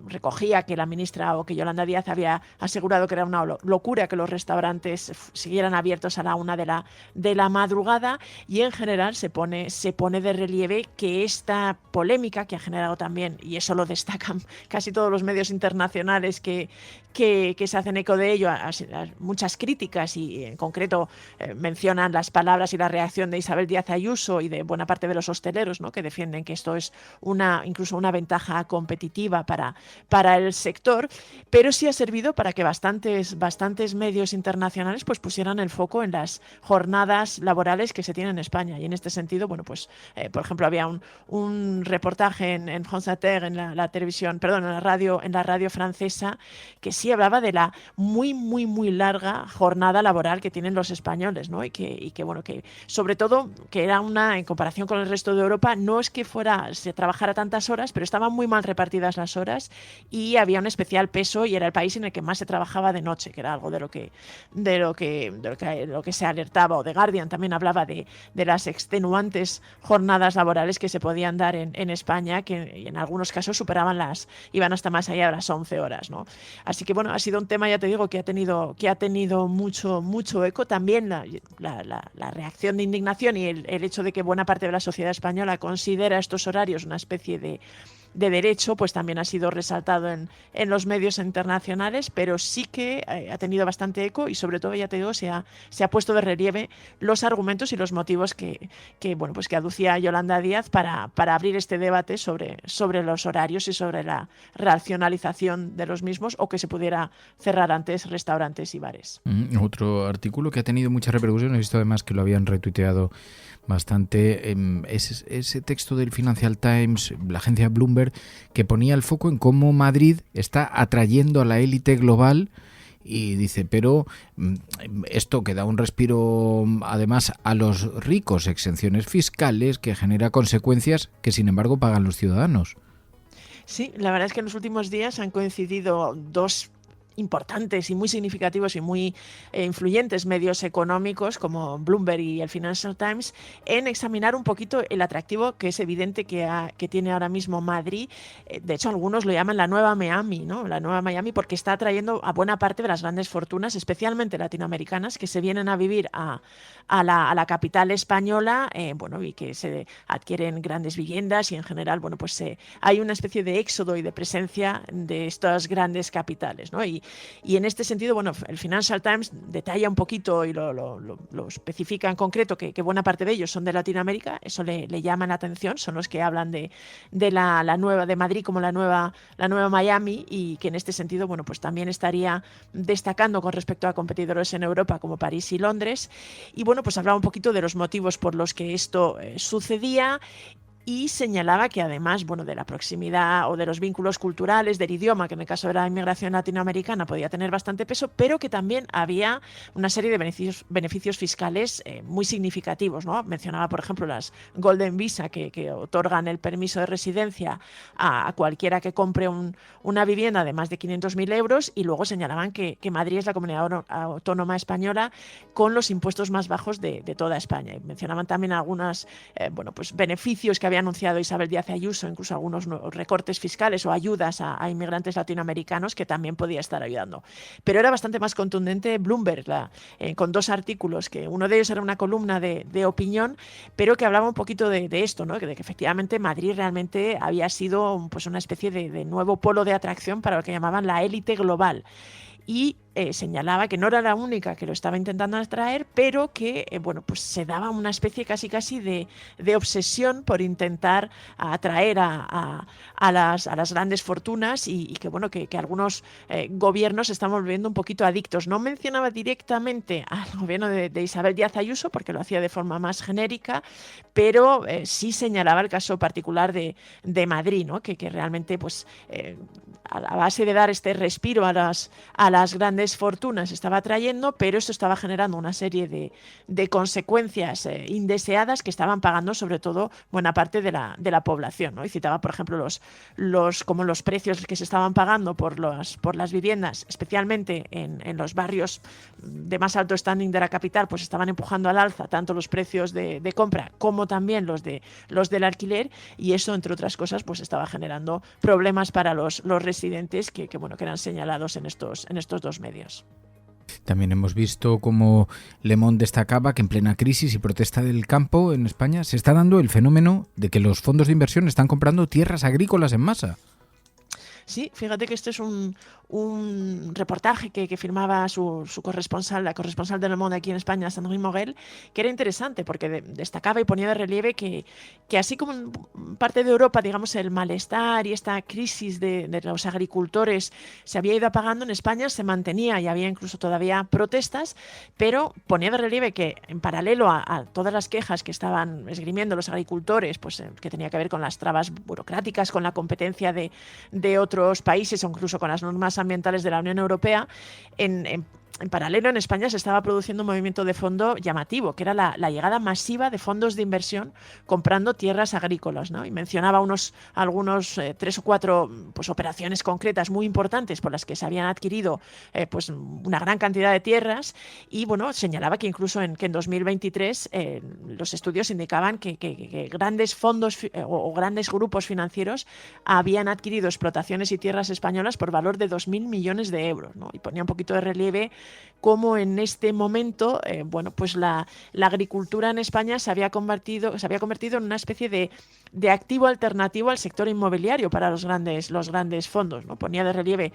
recogía que la ministra o que Yolanda Díaz había asegurado que era una locura que los restaurantes siguieran abiertos a la 1 de la madrugada, y en general se pone de relieve que esta polémica que ha generado también, y eso lo destacan casi todos los medios internacionales que se hacen eco de ello, muchas críticas, y en concreto mencionan las palabras y la reacción de Isabel Díaz Ayuso y de buena parte de los hosteleros, ¿no?, que defienden que esto es incluso una ventaja competitiva para el sector, pero sí ha servido para que bastantes medios internacionales pusieran el foco en las jornadas laborales que se tienen en España. Y en este sentido, por ejemplo, había un reportaje en France Inter, en la televisión, perdón, en la radio francesa, que sí hablaba de la muy, muy, muy larga jornada laboral que tienen los españoles, ¿no? Y que sobre todo que era en comparación con el resto de Europa, no es que se trabajara tantas horas, pero estaban muy mal repartidas las horas, y había un especial peso, y era el país en el que más se trabajaba de noche, que era algo de lo que se alertaba. O The Guardian también hablaba de las extenuantes jornadas laborales que se podían dar en España, que en algunos casos iban hasta más allá de las 11 horas, ¿no? Así que ha sido un tema, ya te digo, que ha tenido mucho eco. También la reacción de indignación y el hecho de que buena parte de la sociedad española considera estos horarios una especie de derecho, también ha sido resaltado en los medios internacionales, pero sí que ha tenido bastante eco, y sobre todo, ya te digo, se ha puesto de relieve los argumentos y los motivos que aducía Yolanda Díaz para abrir este debate sobre los horarios y sobre la racionalización de los mismos, o que se pudiera cerrar antes restaurantes y bares. Otro artículo que ha tenido mucha repercusión, he visto además que lo habían retuiteado bastante, ese texto del Financial Times, la agencia Bloomberg, que ponía el foco en cómo Madrid está atrayendo a la élite global, y dice, pero esto que da un respiro además a los ricos, exenciones fiscales, que genera consecuencias que sin embargo pagan los ciudadanos. Sí, la verdad es que en los últimos días han coincidido dos importantes y muy significativos y muy influyentes medios económicos como Bloomberg y el Financial Times en examinar un poquito el atractivo que es evidente que tiene ahora mismo Madrid. De hecho, algunos lo llaman la nueva Miami, ¿no? La nueva Miami, porque está atrayendo a buena parte de las grandes fortunas, especialmente latinoamericanas, que se vienen a vivir a la capital española, y que se adquieren grandes viviendas y en general, pues hay una especie de éxodo y de presencia de estas grandes capitales, ¿no? Y en este sentido, el Financial Times detalla un poquito y lo especifica en concreto que buena parte de ellos son de Latinoamérica. Eso le llama la atención, son los que hablan de la nueva, de Madrid como la nueva Miami, y que en este sentido, pues también estaría destacando con respecto a competidores en Europa como París y Londres. Y pues hablaba un poquito de los motivos por los que esto sucedía. Y señalaba que además, de la proximidad o de los vínculos culturales, del idioma, que en el caso de la inmigración latinoamericana podía tener bastante peso, pero que también había una serie de beneficios fiscales muy significativos, ¿no? Mencionaba, por ejemplo, las Golden Visa que otorgan el permiso de residencia a cualquiera que compre una vivienda de más de 500.000 euros, y luego señalaban que Madrid es la comunidad autónoma española con los impuestos más bajos de toda España. Y mencionaban también algunos beneficios que había anunciado Isabel Díaz Ayuso, incluso algunos recortes fiscales o ayudas a inmigrantes latinoamericanos que también podía estar ayudando. Pero era bastante más contundente Bloomberg, con dos artículos, que uno de ellos era una columna de opinión, pero que hablaba un poquito de esto, ¿no? De que efectivamente Madrid realmente había sido una especie de nuevo polo de atracción para lo que llamaban la élite global. Y señalaba que no era la única que lo estaba intentando atraer, pero que se daba una especie casi de obsesión por intentar atraer a las grandes fortunas, y que algunos gobiernos se están volviendo un poquito adictos. No mencionaba directamente al gobierno de Isabel Díaz Ayuso, porque lo hacía de forma más genérica, pero sí señalaba el caso particular de Madrid, ¿no? Que realmente a base de dar este respiro a las grandes fortunas estaba atrayendo, pero esto estaba generando una serie de consecuencias indeseadas que estaban pagando sobre todo buena parte de la población, ¿no? Y citaba, por ejemplo, los precios que se estaban pagando por las viviendas, especialmente en los barrios de más alto standing de la capital, pues estaban empujando al alza tanto los precios de compra como también los del alquiler, y eso, entre otras cosas, pues estaba generando problemas para los residentes que eran señalados en estos dos medios. También hemos visto cómo Le Monde destacaba que en plena crisis y protesta del campo en España se está dando el fenómeno de que los fondos de inversión están comprando tierras agrícolas en masa. Sí, fíjate que este es un reportaje que firmaba su corresponsal, la corresponsal de Le Monde aquí en España, Sandrine Morel, que era interesante porque destacaba y ponía de relieve que así como en parte de Europa, digamos, el malestar y esta crisis de los agricultores se había ido apagando, en España se mantenía y había incluso todavía protestas, pero ponía de relieve que en paralelo a todas las quejas que estaban esgrimiendo los agricultores, que tenía que ver con las trabas burocráticas, con la competencia de otros países o incluso con las normas ambientales de la Unión Europea, en paralelo en España se estaba produciendo un movimiento de fondo llamativo, que era la llegada masiva de fondos de inversión comprando tierras agrícolas, ¿no? Y mencionaba algunos 3 o 4 operaciones concretas muy importantes por las que se habían adquirido una gran cantidad de tierras, y señalaba que incluso que en 2023 los estudios indicaban que grandes fondos o grandes grupos financieros habían adquirido explotaciones y tierras españolas por valor de 2.000 millones de euros, ¿no? Y ponía un poquito de relieve cómo en este momento la agricultura en España se había convertido en una especie de activo alternativo al sector inmobiliario para los grandes fondos, ¿no? Ponía de relieve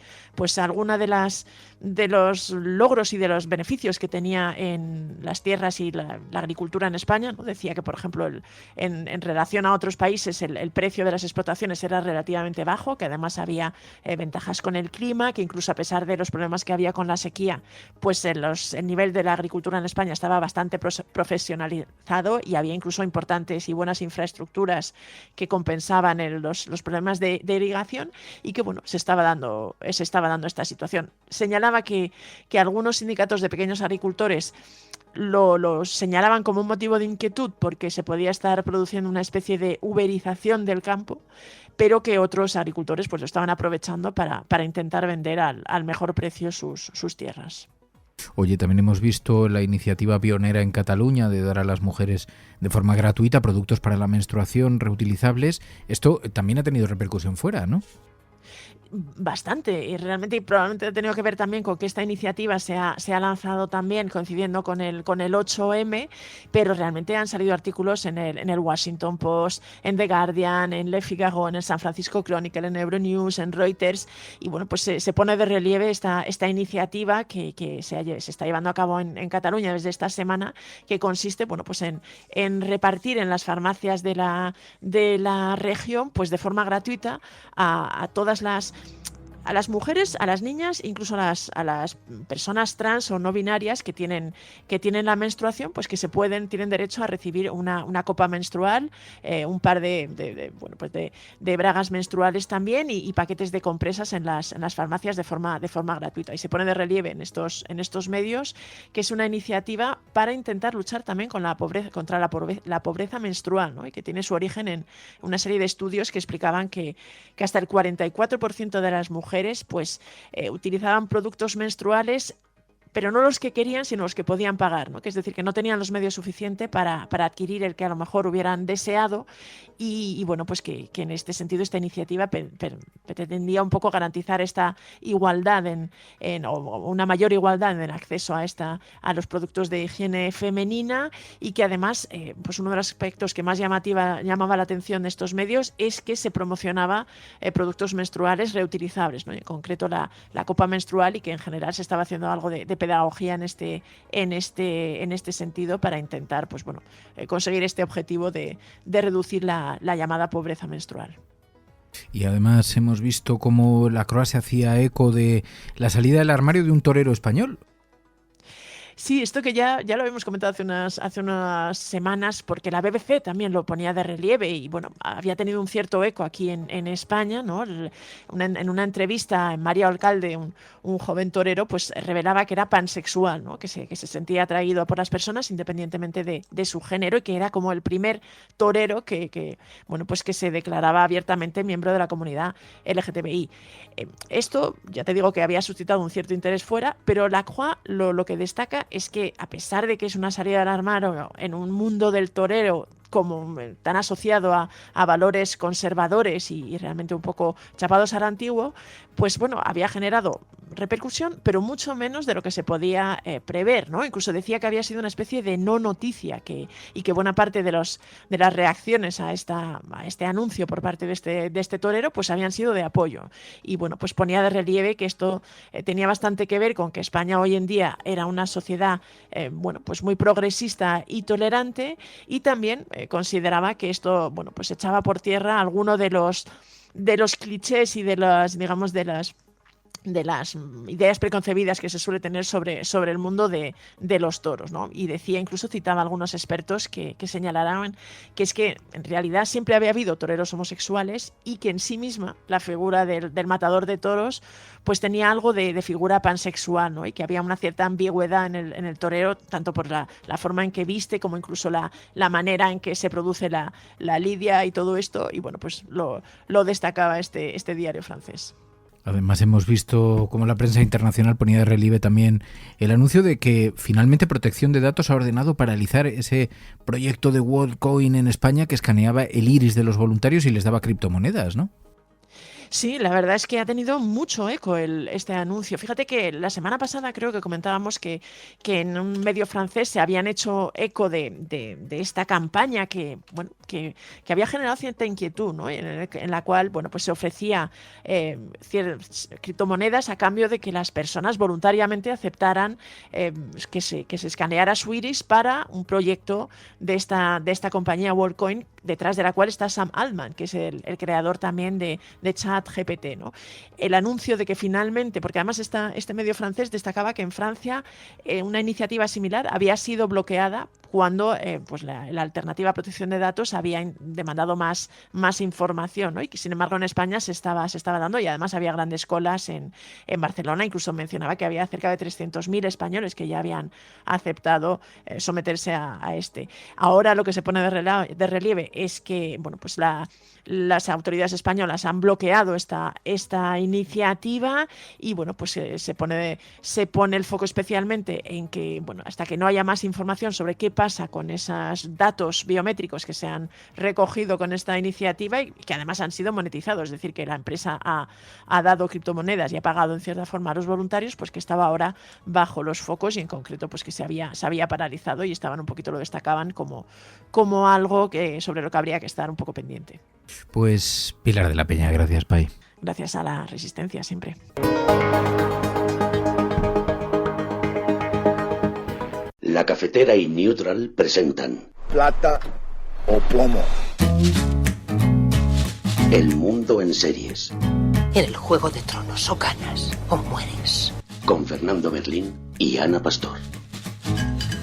alguna de los logros y de los beneficios que tenía en las tierras y la agricultura en España, ¿no? Decía que, por ejemplo, en relación a otros países el precio de las explotaciones era relativamente bajo, que además había ventajas con el clima, que incluso a pesar de los problemas que había con la sequía, el nivel de la agricultura en España estaba bastante profesionalizado y había incluso importantes y buenas infraestructuras que compensaban los problemas de irrigación, y que se estaba dando esta situación. Señalaba señalaba que algunos sindicatos de pequeños agricultores lo señalaban como un motivo de inquietud porque se podía estar produciendo una especie de uberización del campo, pero que otros agricultores pues lo estaban aprovechando para intentar vender al mejor precio sus tierras. Oye, también hemos visto la iniciativa pionera en Cataluña de dar a las mujeres de forma gratuita productos para la menstruación reutilizables. Esto también ha tenido repercusión fuera, ¿no? Bastante, y realmente probablemente ha tenido que ver también con que esta iniciativa se ha lanzado también coincidiendo con el 8M, pero realmente han salido artículos en el Washington Post, en The Guardian, en Le Figaro, en el San Francisco Chronicle, en Euronews, en Reuters, y bueno, pues se pone de relieve esta iniciativa que se está llevando a cabo en Cataluña desde esta semana, que consiste, bueno, pues en repartir en las farmacias de la región, pues de forma gratuita a todas a las mujeres, a las niñas, incluso a las personas trans o no binarias que tienen la menstruación, pues que tienen derecho a recibir una copa menstrual, un par de bragas menstruales también y paquetes de compresas en las farmacias de forma gratuita. Y se pone de relieve en estos medios que es una iniciativa para intentar luchar también contra la pobreza menstrual, ¿no? Y que tiene su origen en una serie de estudios que explicaban que hasta el 44% de las mujeres pues utilizaban productos menstruales, pero no los que querían, sino los que podían pagar, ¿no? Que es decir, que no tenían los medios suficientes para adquirir el que a lo mejor hubieran deseado y bueno, pues que en este sentido esta iniciativa pretendía un poco garantizar esta igualdad o una mayor igualdad en el acceso a los productos de higiene femenina y que además, pues uno de los aspectos que más llamaba la atención de estos medios es que se promocionaba productos menstruales reutilizables, ¿no? En concreto la copa menstrual y que en general se estaba haciendo algo de pedagogía en este sentido para intentar pues bueno conseguir este objetivo de reducir la llamada pobreza menstrual. Y además hemos visto cómo la Croix se hacía eco de la salida del armario de un torero español. Sí, esto que ya lo habíamos comentado hace unas semanas, porque la BBC también lo ponía de relieve y bueno, había tenido un cierto eco aquí en España, ¿no? En una entrevista en María Alcalde, un joven torero, pues revelaba que era pansexual, ¿no? Que se sentía atraído por las personas independientemente de su género y que era como el primer torero que se declaraba abiertamente miembro de la comunidad LGTBI. Esto, ya te digo que había suscitado un cierto interés fuera, pero la Croix lo que destaca es que a pesar de que es una salida del armario en un mundo del torero como tan asociado a valores conservadores y realmente un poco chapados al antiguo, pues bueno, había generado repercusión, pero mucho menos de lo que se podía prever, ¿no? Incluso decía que había sido una especie de no noticia y que buena parte de las reacciones a este anuncio por parte de este torero pues habían sido de apoyo. Y bueno, pues ponía de relieve que esto tenía bastante que ver con que España hoy en día era una sociedad pues muy progresista y tolerante y también consideraba que esto pues echaba por tierra alguno de los clichés y de las ideas preconcebidas que se suele tener sobre el mundo de los toros, ¿no? Y decía, incluso citaba a algunos expertos que señalaban que es que en realidad siempre había habido toreros homosexuales y que en sí misma la figura del matador de toros pues tenía algo de figura pansexual, ¿no? Y que había una cierta ambigüedad en el torero, tanto por la forma en que viste como incluso la manera en que se produce la lidia y todo esto, y bueno, pues lo destacaba este diario francés. Además hemos visto cómo la prensa internacional ponía de relieve también el anuncio de que finalmente Protección de Datos ha ordenado paralizar ese proyecto de WorldCoin en España que escaneaba el iris de los voluntarios y les daba criptomonedas, ¿no? Sí, la verdad es que ha tenido mucho eco este anuncio. Fíjate que la semana pasada creo que comentábamos que en un medio francés se habían hecho eco de esta campaña que había generado cierta inquietud, ¿no? En la cual pues se ofrecía criptomonedas a cambio de que las personas voluntariamente aceptaran que se escaneara su iris para un proyecto de esta compañía WorldCoin, detrás de la cual está Sam Altman, que es el creador también de ChatGPT, ¿no? El anuncio de que finalmente, porque además este medio francés destacaba que en Francia una iniciativa similar había sido bloqueada cuando pues la alternativa a protección de datos había demandado más información, ¿no? Y que sin embargo en España se estaba dando, y además había grandes colas en Barcelona. Incluso mencionaba que había cerca de 300.000 españoles que ya habían aceptado someterse a este. Ahora lo que se pone de relieve es que pues las autoridades españolas han bloqueado esta iniciativa y pues se pone el foco especialmente en que hasta que no haya más información sobre qué pasa con esos datos biométricos que se han recogido con esta iniciativa y que además han sido monetizados, es decir, que la empresa ha dado criptomonedas y ha pagado en cierta forma a los voluntarios, pues que estaba ahora bajo los focos y en concreto pues que se había paralizado y estaban un poquito, lo destacaban como algo sobre lo que habría que estar un poco pendiente. Pues Pilar de la Peña, gracias, Pai. Gracias a la resistencia siempre. La Cafetera y Neutral presentan Plata o Plomo. El mundo en series. En el Juego de Tronos o ganas o mueres. Con Fernando Berlín y Ana Pastor.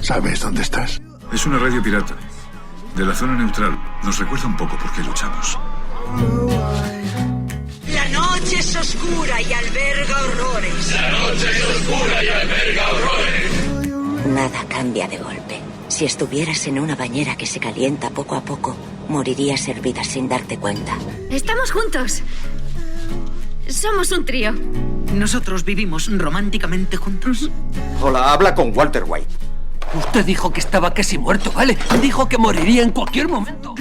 ¿Sabes dónde estás? Es una radio pirata. De la zona neutral. Nos recuerda un poco por qué luchamos. La noche es oscura y alberga horrores. La noche es oscura y alberga horrores. Nada cambia de golpe. Si estuvieras en una bañera que se calienta poco a poco, morirías hervida sin darte cuenta. Estamos juntos. Somos un trío. ¿Nosotros vivimos románticamente juntos? Hola, habla con Walter White. Usted dijo que estaba casi muerto, ¿vale? Dijo que moriría en cualquier momento.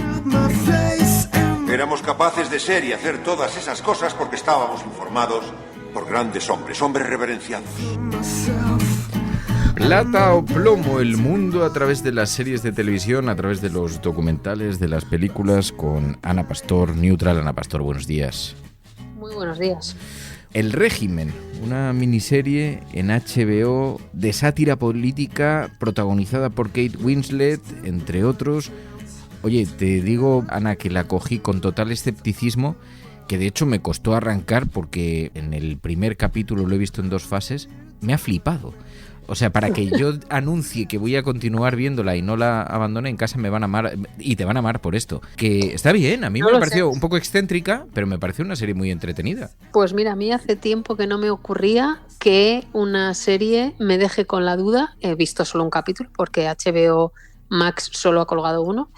Éramos capaces de ser y hacer todas esas cosas porque estábamos informados por grandes hombres reverenciados. Plata o plomo, el mundo a través de las series de televisión, a través de los documentales, de las películas, con Ana Pastor, Neutral. Ana Pastor, buenos días. Muy buenos días. El régimen, una miniserie en HBO de sátira política protagonizada por Kate Winslet, entre otros. Oye, te digo, Ana, que la cogí con total escepticismo, que de hecho me costó arrancar porque en el primer capítulo, lo he visto en 2 fases, me ha flipado. O sea, para que yo anuncie que voy a continuar viéndola y no la abandone en casa, me van a amar, y te van a amar por esto. Que está bien, a mí me pareció un poco excéntrica, pero me pareció una serie muy entretenida. Pues mira, a mí hace tiempo que no me ocurría que una serie me deje con la duda. He visto solo un capítulo porque HBO Max solo ha colgado uno.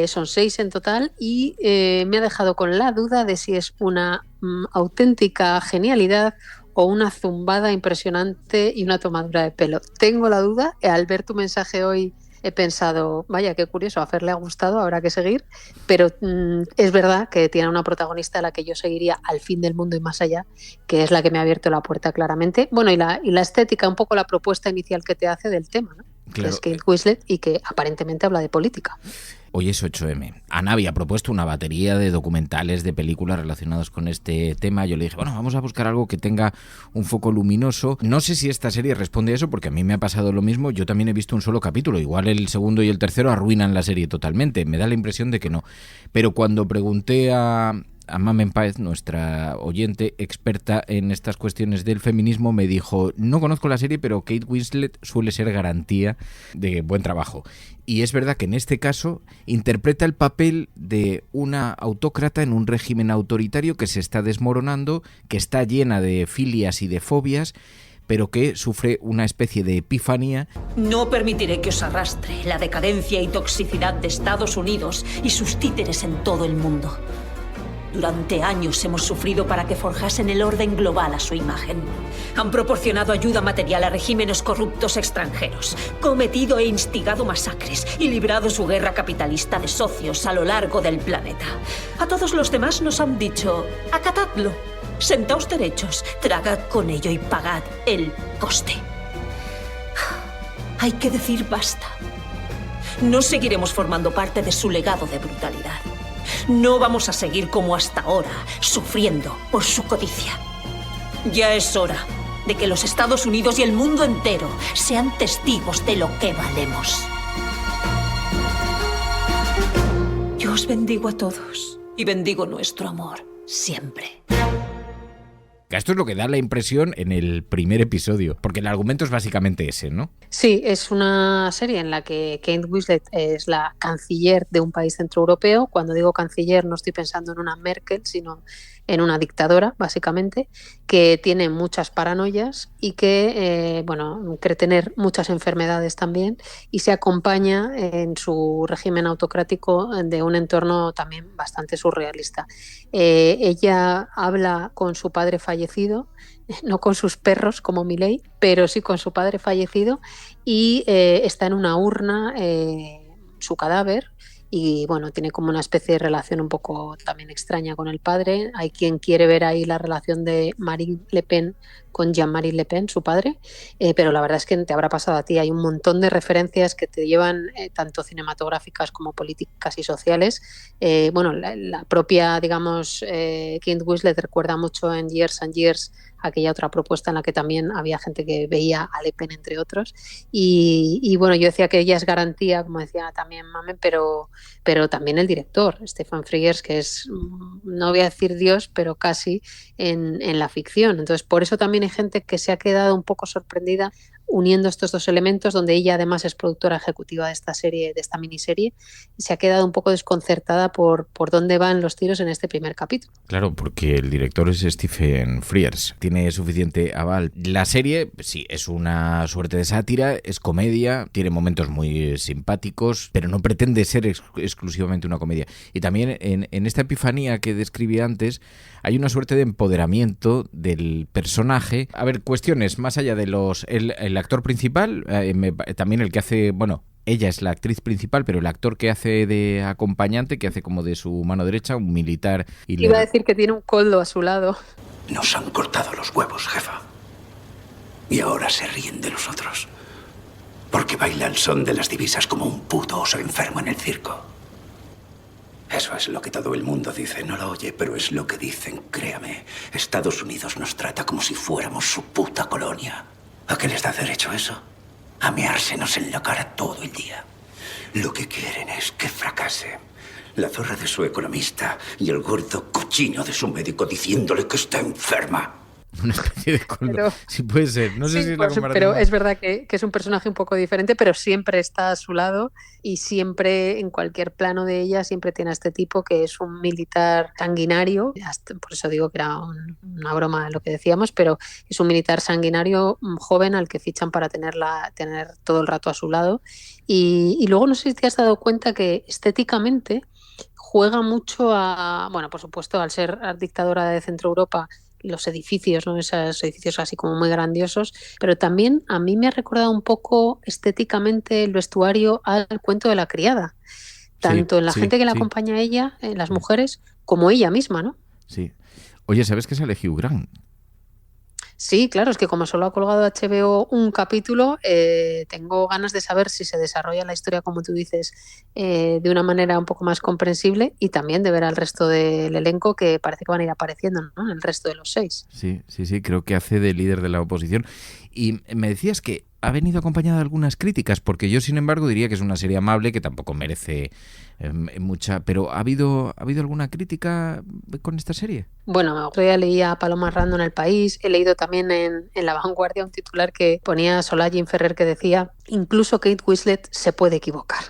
Son 6 en total y me ha dejado con la duda de si es una auténtica genialidad o una zumbada impresionante y una tomadura de pelo. Tengo la duda, al ver tu mensaje hoy he pensado, vaya, qué curioso, a Fer le ha gustado, habrá que seguir, pero es verdad que tiene una protagonista a la que yo seguiría al fin del mundo y más allá, que es la que me ha abierto la puerta claramente. Bueno, y la estética, un poco la propuesta inicial que te hace del tema, ¿no? Claro. Que es Kate Winslet y que aparentemente habla de política. Hoy es 8M. Ana había propuesto una batería de documentales, de películas relacionados con este tema. Yo le dije, bueno, vamos a buscar algo que tenga un foco luminoso. No sé si esta serie responde a eso, porque a mí me ha pasado lo mismo. Yo también he visto un solo capítulo. Igual el segundo y el tercero arruinan la serie totalmente. Me da la impresión de que no. Pero cuando pregunté a Mamen Páez, nuestra oyente experta en estas cuestiones del feminismo, me dijo, no conozco la serie, pero Kate Winslet suele ser garantía de buen trabajo. Y es verdad que en este caso interpreta el papel de una autócrata en un régimen autoritario que se está desmoronando, que está llena de filias y de fobias, pero que sufre una especie de epifanía. No permitiré que os arrastre la decadencia y toxicidad de Estados Unidos y sus títeres en todo el mundo. Durante años hemos sufrido para que forjasen el orden global a su imagen. Han proporcionado ayuda material a regímenes corruptos extranjeros, cometido e instigado masacres y librado su guerra capitalista de socios a lo largo del planeta. A todos los demás nos han dicho, acatadlo, sentaos derechos, tragad con ello y pagad el coste. Hay que decir basta. No seguiremos formando parte de su legado de brutalidad. No vamos a seguir como hasta ahora, sufriendo por su codicia. Ya es hora de que los Estados Unidos y el mundo entero sean testigos de lo que valemos. Yo os bendigo a todos y bendigo nuestro amor siempre. Esto es lo que da la impresión en el primer episodio, porque el argumento es básicamente ese, ¿no? Sí, es una serie en la que Kate Winslet es la canciller de un país centroeuropeo. Cuando digo canciller no estoy pensando en una Merkel, sino en una dictadora, básicamente, que tiene muchas paranoias y que, cree tener muchas enfermedades también, y se acompaña en su régimen autocrático de un entorno también bastante surrealista. Ella habla con su padre fallecido, no con sus perros como Milei, pero sí con su padre fallecido, y está en una urna su cadáver. Y bueno, tiene como una especie de relación un poco también extraña con el padre. Hay quien quiere ver ahí la relación de Marine Le Pen con Jean-Marie Le Pen, su padre, pero la verdad es que te habrá pasado a ti. Hay un montón de referencias que te llevan tanto cinematográficas como políticas y sociales. La propia, digamos, Kate Winslet recuerda mucho en Years and Years aquella otra propuesta en la que también había gente que veía a Le Pen, entre otros. Y bueno, yo decía que ella es garantía, como decía también Mamen, pero también el director, Stefan Frears, que es, no voy a decir Dios, pero casi en la ficción. Entonces, por eso también hay gente que se ha quedado un poco sorprendida uniendo estos dos elementos, donde ella además es productora ejecutiva de esta serie, de esta miniserie, y se ha quedado un poco desconcertada por dónde van los tiros en este primer capítulo. Claro, porque el director es Stephen Frears, tiene suficiente aval. La serie, sí, es una suerte de sátira, es comedia, tiene momentos muy simpáticos, pero no pretende ser exclusivamente una comedia. Y también en esta epifanía que describí antes, hay una suerte de empoderamiento del personaje. A ver, cuestiones más allá de el actor principal, también el que hace, ella es la actriz principal, pero el actor que hace de acompañante, que hace como de su mano derecha, un militar. Iba a decir que tiene un coldo a su lado. Nos han cortado los huevos, jefa. Y ahora se ríen de los otros. Porque baila el son de las divisas como un puto oso enfermo en el circo. Eso es lo que todo el mundo dice. No lo oye, pero es lo que dicen, créame. Estados Unidos nos trata como si fuéramos su puta colonia. ¿A qué les da derecho eso? A meársenos en la cara todo el día. Lo que quieren es que fracase. La zorra de su economista y el gordo cochino de su médico diciéndole que está enferma. Una especie de coldo. Sí puede ser. No sé si es la comparación. Pero es verdad que es un personaje un poco diferente, pero siempre está a su lado y siempre, en cualquier plano de ella, siempre tiene a este tipo que es un militar sanguinario. Por eso digo que era una broma lo que decíamos, pero es un militar sanguinario joven al que fichan para tener todo el rato a su lado. Y luego no sé si te has dado cuenta que estéticamente juega mucho por supuesto, al ser dictadora de Centro Europa, los edificios, ¿no? Esos edificios así como muy grandiosos, pero también a mí me ha recordado un poco estéticamente el vestuario al Cuento de la criada, tanto en la gente que la acompaña a ella, en las mujeres, como ella misma, ¿no? Sí. Oye, ¿sabes que sale Hugh Grant? Sí, claro, es que como solo ha colgado HBO un capítulo, tengo ganas de saber si se desarrolla la historia, como tú dices, de una manera un poco más comprensible, y también de ver al resto del elenco, que parece que van a ir apareciendo, ¿no?, el resto de los 6. Sí, creo que hace de líder de la oposición. Y me decías que ha venido acompañada de algunas críticas, porque yo, sin embargo, diría que es una serie amable que tampoco merece mucha... Pero ¿ha habido alguna crítica con esta serie? Bueno, otro día leía a Paloma Rando en El País, he leído también en La Vanguardia un titular que ponía Solá Jim Ferrer, que decía: incluso Kate Winslet se puede equivocar.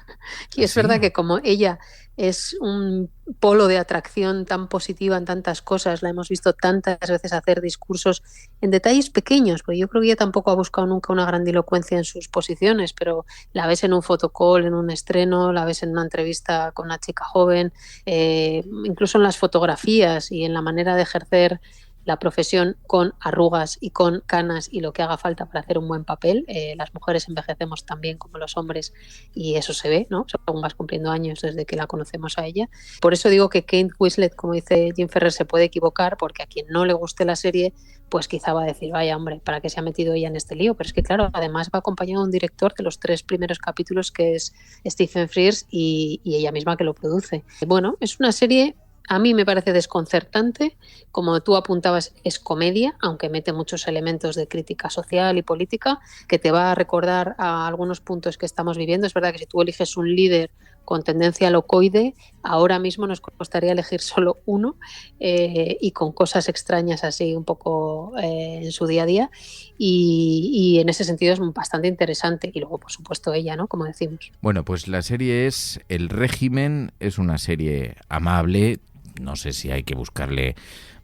Y es verdad que como ella es un polo de atracción tan positiva en tantas cosas, la hemos visto tantas veces hacer discursos en detalles pequeños, porque yo creo que ella tampoco ha buscado nunca una grandilocuencia en sus posiciones, pero la ves en un photocall, en un estreno, la ves en una entrevista con una chica joven, incluso en las fotografías y en la manera de ejercer la profesión, con arrugas y con canas y lo que haga falta para hacer un buen papel. Las mujeres envejecemos también como los hombres, y eso se ve, ¿no?, según vas cumpliendo años desde que la conocemos a ella. Por eso digo que Kate Winslet, como dice Jim Ferrer, se puede equivocar, porque a quien no le guste la serie, pues quizá va a decir: vaya hombre, ¿para qué se ha metido ella en este lío? Pero es que claro, además va acompañado de un director de los 3 primeros capítulos, que es Stephen Frears, y ella misma que lo produce. Bueno, es una serie A mí me parece desconcertante, como tú apuntabas, es comedia, aunque mete muchos elementos de crítica social y política, que te va a recordar a algunos puntos que estamos viviendo. Es verdad que si tú eliges un líder con tendencia locoide, ahora mismo nos costaría elegir solo uno, y con cosas extrañas así un poco en su día a día, y en ese sentido es bastante interesante. Y luego, por supuesto, ella, ¿no? Como decimos. Bueno, pues la serie es El Régimen, es una serie amable, no sé si hay que buscarle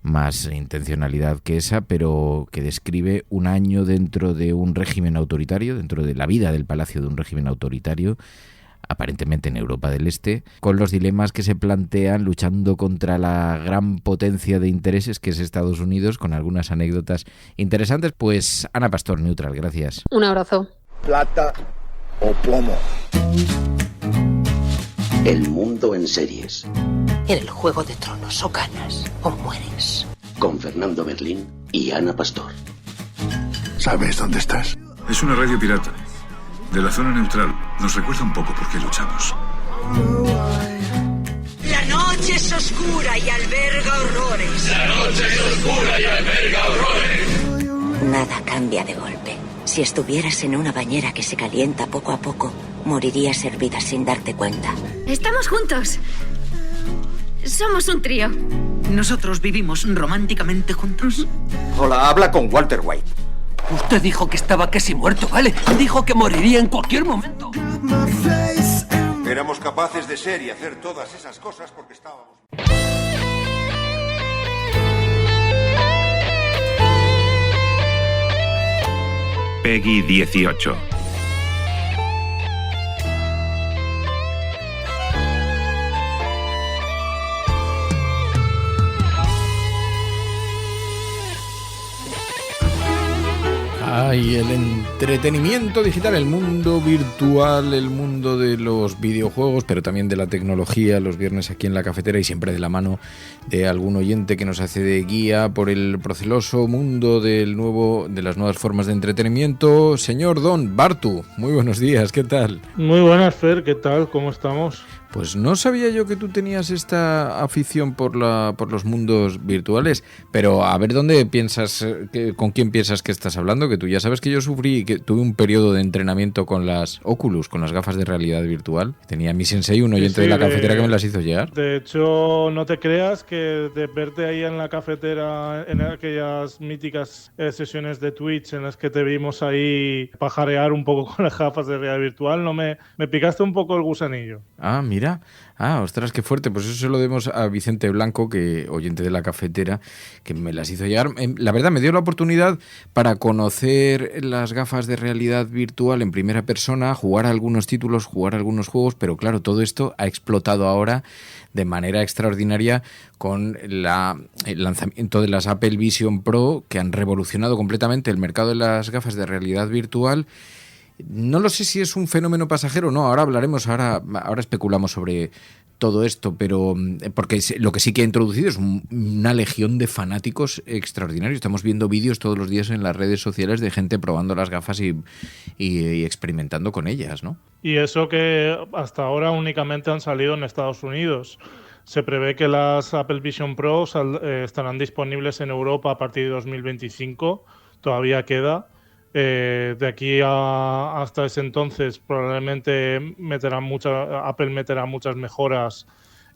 más intencionalidad que esa, pero que describe un año dentro de un régimen autoritario, dentro de la vida del palacio de un régimen autoritario, aparentemente en Europa del Este, con los dilemas que se plantean luchando contra la gran potencia de intereses que es Estados Unidos, con algunas anécdotas interesantes. Pues Ana Pastor, Neutral, gracias. Un abrazo. Plata o plomo. El mundo en series. En el Juego de Tronos o ganas o mueres. Con Fernando Berlín y Ana Pastor. ¿Sabes dónde estás? Es una radio pirata. De la zona neutral. Nos recuerda un poco por qué luchamos. La noche es oscura y alberga horrores. La noche es oscura y alberga horrores. Nada cambia de golpe. Si estuvieras en una bañera que se calienta poco a poco, morirías hervida sin darte cuenta. Estamos juntos. Somos un trío. ¿Nosotros vivimos románticamente juntos? Hola, habla con Walter White. Usted dijo que estaba casi muerto, ¿vale? Dijo que moriría en cualquier momento. Éramos capaces de ser y hacer todas esas cosas porque estábamos... Peggy 18. Ay, el entretenimiento digital, el mundo virtual, el mundo de los videojuegos, pero también de la tecnología, los viernes aquí en la cafetera y siempre de la mano de algún oyente que nos hace de guía por el proceloso mundo de las nuevas formas de entretenimiento. Señor Don Bartu, muy buenos días, ¿qué tal? Muy buenas, Fer, ¿qué tal? ¿Cómo estamos? Pues no sabía yo que tú tenías esta afición por los mundos virtuales, pero a ver dónde piensas, con quién piensas que estás hablando, que tú ya sabes que yo sufrí, que tuve un periodo de entrenamiento con las Oculus, con las gafas de realidad virtual. Tenía mi sensei, un oyente de la cafetera que me las hizo llegar. De hecho, no te creas que de verte ahí en la cafetera, en aquellas míticas sesiones de Twitch en las que te vimos ahí pajarear un poco con las gafas de realidad virtual, me picaste un poco el gusanillo. Ah, mira. Ostras, qué fuerte. Pues eso se lo debemos a Vicente Blanco, que oyente de la cafetera, que me las hizo llegar. La verdad, me dio la oportunidad para conocer las gafas de realidad virtual en primera persona, jugar a algunos títulos, jugar a algunos juegos, pero claro, todo esto ha explotado ahora de manera extraordinaria con el lanzamiento de las Apple Vision Pro, que han revolucionado completamente el mercado de las gafas de realidad virtual. No lo sé si es un fenómeno pasajero o no, ahora hablaremos, ahora especulamos sobre todo esto, pero porque lo que sí que ha introducido es una legión de fanáticos extraordinarios. Estamos viendo vídeos todos los días en las redes sociales de gente probando las gafas y experimentando con ellas, ¿no? Y eso que hasta ahora únicamente han salido en Estados Unidos. Se prevé que las Apple Vision Pro estarán disponibles en Europa a partir de 2025, todavía queda. De aquí hasta ese entonces probablemente Apple meterá muchas mejoras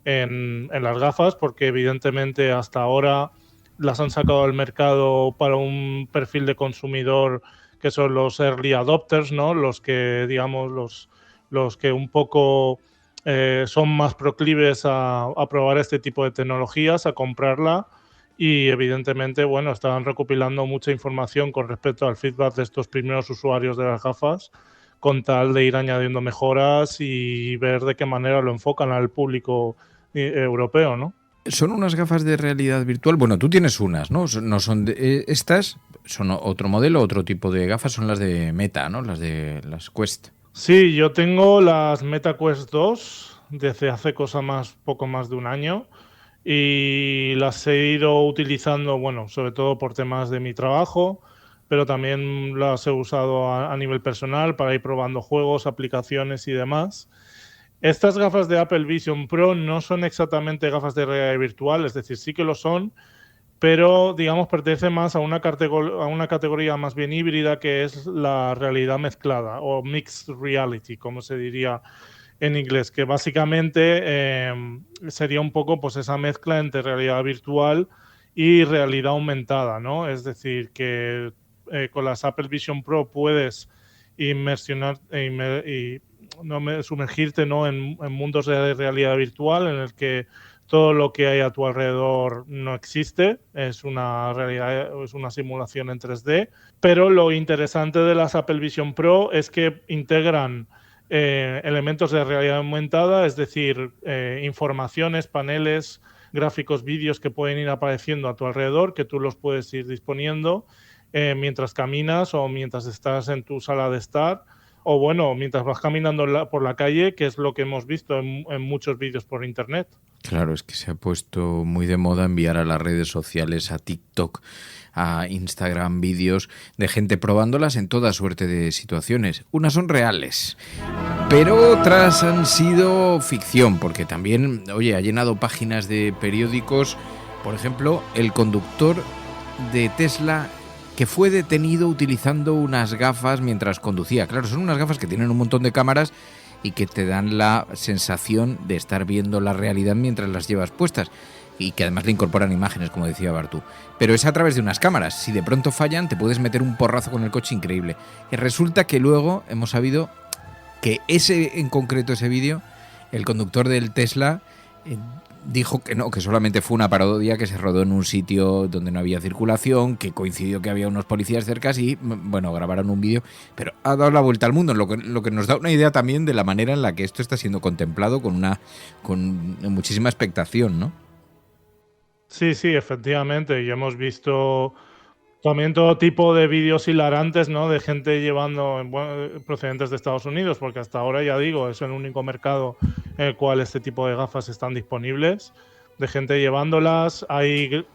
en las gafas, porque evidentemente hasta ahora las han sacado al mercado para un perfil de consumidor que son los early adopters, ¿no? Los que, digamos, los que un poco son más proclives a probar este tipo de tecnologías, a comprarla. Y evidentemente, bueno, están recopilando mucha información con respecto al feedback de estos primeros usuarios de las gafas, con tal de ir añadiendo mejoras y ver de qué manera lo enfocan al público europeo, ¿no? Son unas gafas de realidad virtual. Bueno, tú tienes unas, ¿no? No son estas, son otro modelo, otro tipo de gafas, son las de Meta, ¿no? Las de las Quest. Sí, yo tengo las Meta Quest 2 desde hace poco más de un año. Y las he ido utilizando, bueno, sobre todo por temas de mi trabajo, pero también las he usado a nivel personal para ir probando juegos, aplicaciones y demás. Estas gafas de Apple Vision Pro no son exactamente gafas de realidad virtual, es decir, sí que lo son, pero digamos pertenece más a una categoría más bien híbrida, que es la realidad mezclada o mixed reality, como se diría en inglés, que básicamente sería un poco pues esa mezcla entre realidad virtual y realidad aumentada, ¿no? Es decir, que con las Apple Vision Pro puedes sumergirte, ¿no? en mundos de realidad virtual en el que todo lo que hay a tu alrededor no existe, es una realidad, es una simulación en 3D, pero lo interesante de las Apple Vision Pro es que integran elementos de realidad aumentada, es decir, informaciones, paneles, gráficos, vídeos que pueden ir apareciendo a tu alrededor, que tú los puedes ir disponiendo mientras caminas o mientras estás en tu sala de estar, o bueno, mientras vas caminando por la calle, que es lo que hemos visto en muchos vídeos por internet. Claro, es que se ha puesto muy de moda enviar a las redes sociales, a TikTok, a Instagram, vídeos de gente probándolas en toda suerte de situaciones. Unas son reales, pero otras han sido ficción, porque también, oye, ha llenado páginas de periódicos, por ejemplo, el conductor de Tesla que fue detenido utilizando unas gafas mientras conducía. Claro, son unas gafas que tienen un montón de cámaras y que te dan la sensación de estar viendo la realidad mientras las llevas puestas, y que además le incorporan imágenes, como decía Bartu. Pero es a través de unas cámaras. Si de pronto fallan, te puedes meter un porrazo con el coche increíble. Y resulta que luego hemos sabido que en concreto ese vídeo, el conductor del Tesla dijo que no, que solamente fue una parodia que se rodó en un sitio donde no había circulación, que coincidió que había unos policías cerca y, bueno, grabaron un vídeo, pero ha dado la vuelta al mundo, lo que nos da una idea también de la manera en la que esto está siendo contemplado con muchísima expectación, ¿no? Sí, efectivamente, y hemos visto también todo tipo de vídeos hilarantes, ¿no? De gente procedentes de Estados Unidos, porque hasta ahora, ya digo, es el único mercado en el cual este tipo de gafas están disponibles, de gente llevándolas. Hay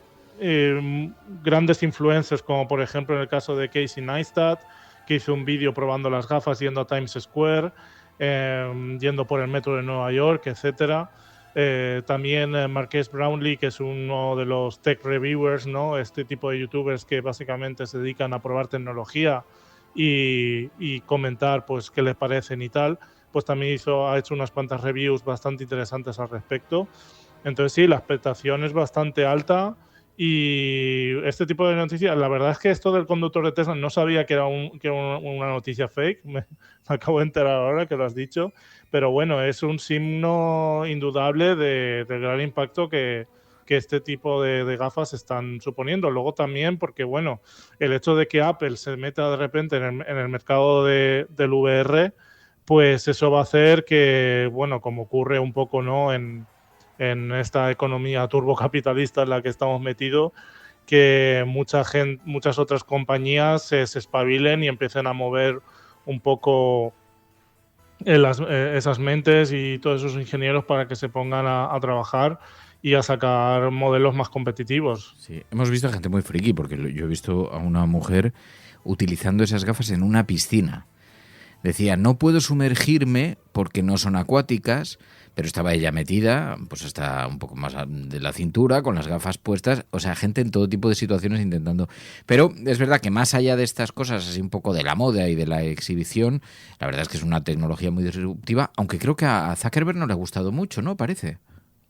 grandes influencers, como por ejemplo en el caso de Casey Neistat, que hizo un vídeo probando las gafas yendo a Times Square, yendo por el metro de Nueva York, etcétera. También Marques Brownlee, que es uno de los tech reviewers, ¿no? Este tipo de youtubers que básicamente se dedican a probar tecnología y comentar pues qué les parecen y tal, pues también ha hecho unas cuantas reviews bastante interesantes al respecto. Entonces sí, la expectación es bastante alta. Y este tipo de noticias, la verdad es que esto del conductor de Tesla no sabía que era una noticia fake, me acabo de enterar ahora que lo has dicho, pero bueno, es un signo indudable del gran impacto que este tipo de gafas están suponiendo. Luego también porque, bueno, el hecho de que Apple se meta de repente en el mercado del VR, pues eso va a hacer que, bueno, como ocurre un poco, ¿no?, en esta economía turbocapitalista en la que estamos metidos, que muchas otras compañías se espabilen y empiecen a mover un poco esas mentes y todos esos ingenieros para que se pongan a trabajar y a sacar modelos más competitivos. Sí, hemos visto a gente muy friki, porque yo he visto a una mujer utilizando esas gafas en una piscina. Decía, no puedo sumergirme porque no son acuáticas, pero estaba ella metida, pues hasta un poco más de la cintura, con las gafas puestas, o sea, gente en todo tipo de situaciones intentando. Pero es verdad que más allá de estas cosas, así un poco de la moda y de la exhibición, la verdad es que es una tecnología muy disruptiva, aunque creo que a Zuckerberg no le ha gustado mucho, ¿no? Parece.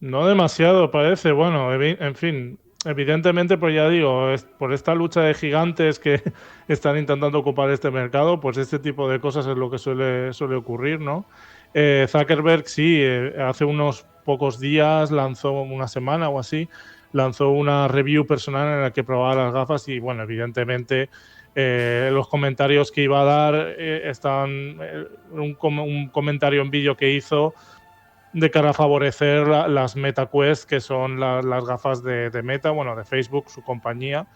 No demasiado, parece. Bueno, en fin, evidentemente, pues ya digo, por esta lucha de gigantes que están intentando ocupar este mercado, pues este tipo de cosas es lo que suele ocurrir, ¿no? Zuckerberg sí, hace unos pocos días, una semana o así, lanzó una review personal en la que probaba las gafas y, bueno, evidentemente los comentarios que iba a dar estaban un comentario en vídeo que hizo de cara a favorecer las MetaQuest, que son las gafas de Meta, bueno, de Facebook, su compañía,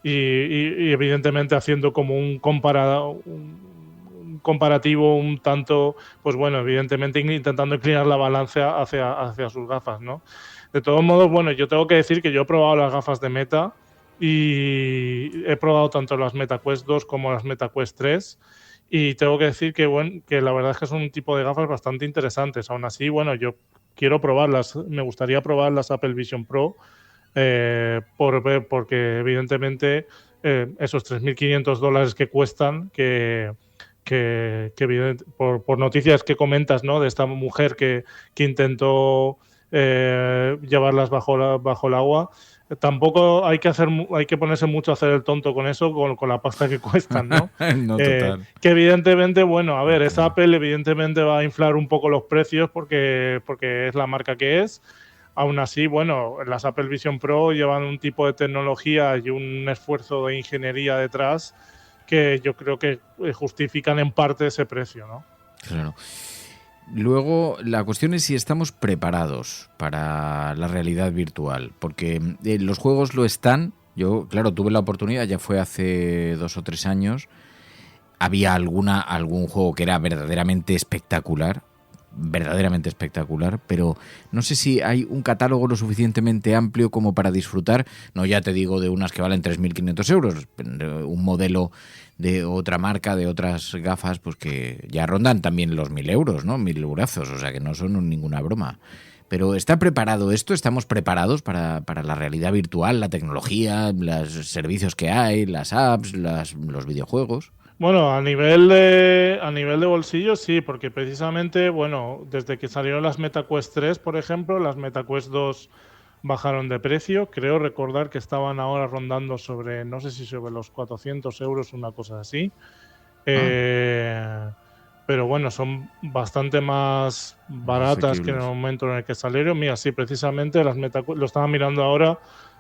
y evidentemente haciendo como un comparativo un tanto, pues bueno, evidentemente intentando inclinar la balanza hacia sus gafas, ¿no? De todos modos, bueno, yo tengo que decir que yo he probado las gafas de Meta y he probado tanto las MetaQuest 2 como las MetaQuest 3 Y tengo que decir que, bueno, que la verdad es que son un tipo de gafas bastante interesantes. Aún así, bueno, yo quiero probarlas. Me gustaría probar las Apple Vision Pro porque evidentemente esos $3.500 que cuestan, por noticias que comentas, ¿no? De esta mujer que intentó llevarlas bajo el agua. Tampoco hay que ponerse mucho a hacer el tonto con eso, con la pasta que cuestan, ¿no? No, total. Que evidentemente, bueno, a ver, esa Apple evidentemente va a inflar un poco los precios porque es la marca que es. Aún así, bueno, las Apple Vision Pro llevan un tipo de tecnología y un esfuerzo de ingeniería detrás que yo creo que justifican en parte ese precio, ¿no? Claro. Luego, la cuestión es si estamos preparados para la realidad virtual, porque los juegos lo están. Yo, claro, tuve la oportunidad, ya fue hace 2 o 3 años, había algún juego que era verdaderamente espectacular, pero no sé si hay un catálogo lo suficientemente amplio como para disfrutar, no ya te digo de unas que valen 3.500 euros, un modelo de otra marca, de otras gafas, pues que ya rondan también los 1.000 euros, ¿no? 1.000 eurazos, o sea que no son ninguna broma. Pero ¿está preparado esto? ¿Estamos preparados para la realidad virtual, la tecnología, los servicios que hay, las apps, los videojuegos? Bueno, a nivel de bolsillo sí, porque precisamente, bueno, desde que salieron las MetaQuest 3, por ejemplo, las MetaQuest 2 bajaron de precio. Creo recordar que estaban ahora rondando no sé si sobre los 400 euros, una cosa así. Pero bueno, son bastante más baratas que en el momento en el que salieron. Mira, sí, precisamente las MetaQuest, lo estaba mirando ahora,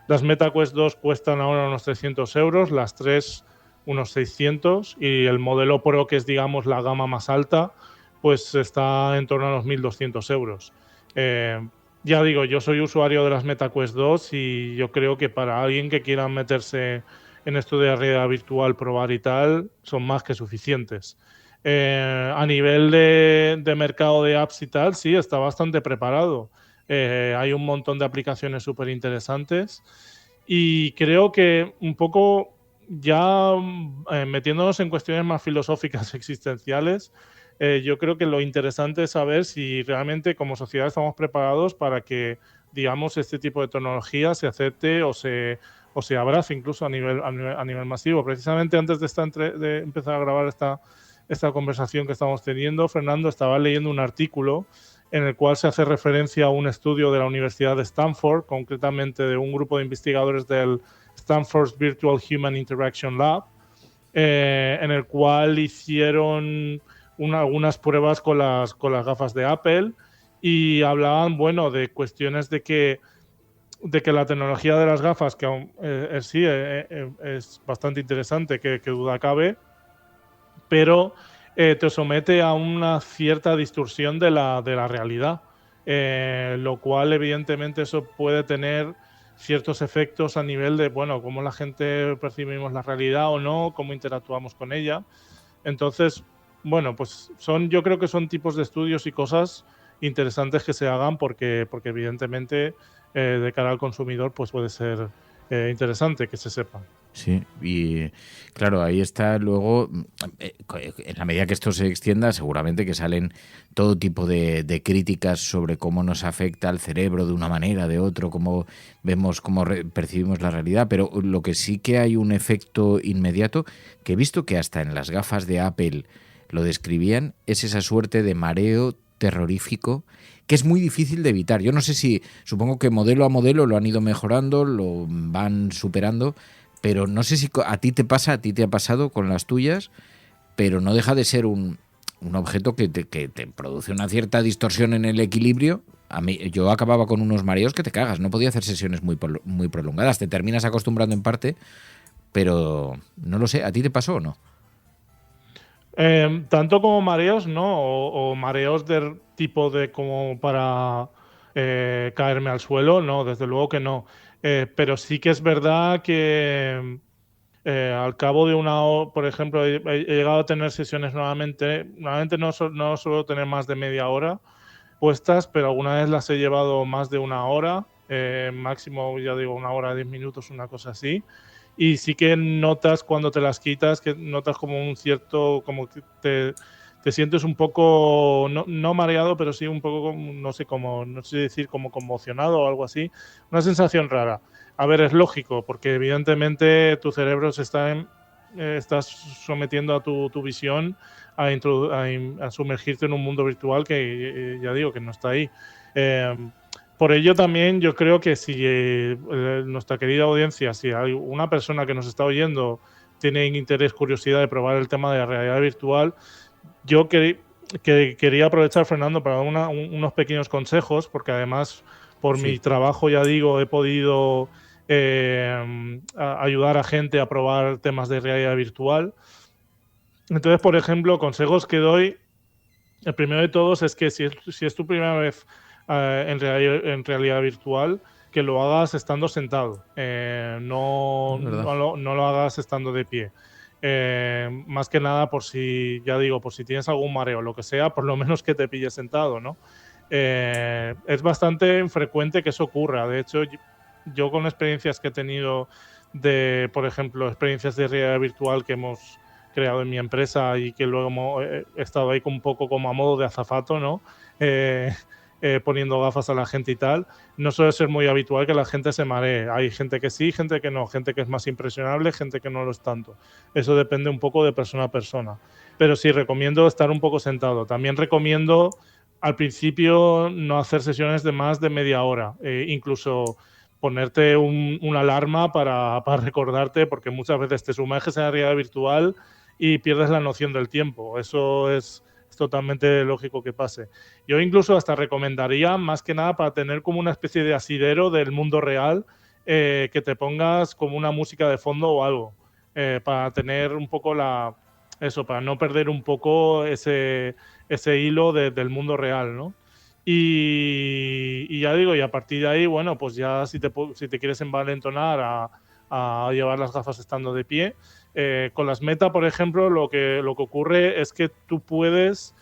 las MetaQuest 2 cuestan ahora unos 300 euros, las 3 unos 600 y el modelo Pro, que es digamos la gama más alta, pues está en torno a los 1.200 euros. Ya digo, yo soy usuario de las MetaQuest 2 y yo creo que para alguien que quiera meterse en esto de realidad virtual, probar y tal, son más que suficientes. A nivel de mercado de apps y tal, sí, está bastante preparado. Hay un montón de aplicaciones súper interesantes y creo que un poco ya metiéndonos en cuestiones más filosóficas existenciales, yo creo que lo interesante es saber si realmente como sociedad estamos preparados para que, digamos, este tipo de tecnología se acepte o se abrace incluso a nivel masivo. Precisamente antes de empezar a grabar esta conversación que estamos teniendo, Fernando, estaba leyendo un artículo en el cual se hace referencia a un estudio de la Universidad de Stanford, concretamente de un grupo de investigadores del Stanford's Virtual Human Interaction Lab, en el cual hicieron algunas pruebas con las gafas de Apple y hablaban, bueno, de cuestiones de que la tecnología de las gafas, que sí es bastante interesante, que duda cabe, pero te somete a una cierta distorsión de la realidad, lo cual evidentemente eso puede tener ciertos efectos a nivel de, bueno, cómo la gente percibimos la realidad o no, cómo interactuamos con ella. Entonces, bueno, pues yo creo que son tipos de estudios y cosas interesantes que se hagan porque evidentemente de cara al consumidor pues puede ser interesante que se sepan. Sí, y claro, ahí está luego, en la medida que esto se extienda, seguramente que salen todo tipo de críticas sobre cómo nos afecta al cerebro de una manera, de otro, cómo vemos, cómo percibimos la realidad, pero lo que sí que hay un efecto inmediato, que he visto que hasta en las gafas de Apple lo describían, es esa suerte de mareo terrorífico que es muy difícil de evitar. Yo no sé si, supongo que modelo a modelo lo han ido mejorando, lo van superando, pero no sé si a ti te ha pasado con las tuyas, pero no deja de ser un objeto que te produce una cierta distorsión en el equilibrio. Yo acababa con unos mareos que te cagas, no podía hacer sesiones muy prolongadas, te terminas acostumbrando en parte, pero no lo sé, ¿a ti te pasó o no? Tanto como mareos, no, o mareos del tipo de como para caerme al suelo, no, desde luego que no. Pero sí que es verdad que al cabo de una hora, por ejemplo, he llegado a tener sesiones normalmente no suelo tener más de media hora puestas, pero alguna vez las he llevado más de una hora, máximo, ya digo, 1 hora, 10 minutos, una cosa así. y sí que notas cuando te las quitas, que notas como un cierto, como que te sientes un poco, no mareado, pero sí un poco, no sé decir, como conmocionado o algo así. Una sensación rara. A ver, es lógico, porque evidentemente tu cerebro se estás sometiendo a tu visión a sumergirte en un mundo virtual que ya digo que no está ahí. Por ello también yo creo que si nuestra querida audiencia, si hay una persona que nos está oyendo tiene interés, curiosidad de probar el tema de la realidad virtual, yo quería aprovechar, Fernando, para dar unos pequeños consejos, porque además por mi trabajo, ya digo, he podido ayudar a gente a probar temas de realidad virtual. Entonces, por ejemplo, consejos que doy, el primero de todos es que si es tu primera vez en realidad virtual, que lo hagas estando sentado, no lo hagas estando de pie. Más que nada por si tienes algún mareo o lo que sea, por lo menos que te pilles sentado, ¿no? Es bastante frecuente que eso ocurra. De hecho, yo con experiencias que he tenido por ejemplo, experiencias de realidad virtual que hemos creado en mi empresa y que luego he estado ahí un poco como a modo de azafato, ¿no? Poniendo gafas a la gente y tal, no suele ser muy habitual que la gente se maree. Hay gente que sí, gente que no, gente que es más impresionable, gente que no lo es tanto. Eso depende un poco de persona a persona. Pero sí, recomiendo estar un poco sentado. También recomiendo al principio no hacer sesiones de más de media hora, incluso ponerte una alarma para recordarte, porque muchas veces te sumerges en la realidad virtual y pierdes la noción del tiempo. Eso es totalmente lógico que pase. Yo incluso hasta recomendaría, más que nada, para tener como una especie de asidero del mundo real, que te pongas como una música de fondo o algo, para tener un poco para no perder un poco ese hilo del mundo real, ¿no? Y ya digo, y a partir de ahí, bueno, pues ya si te quieres envalentonar a llevar las gafas estando de pie, con las Meta, por ejemplo, lo que ocurre es que tú puedes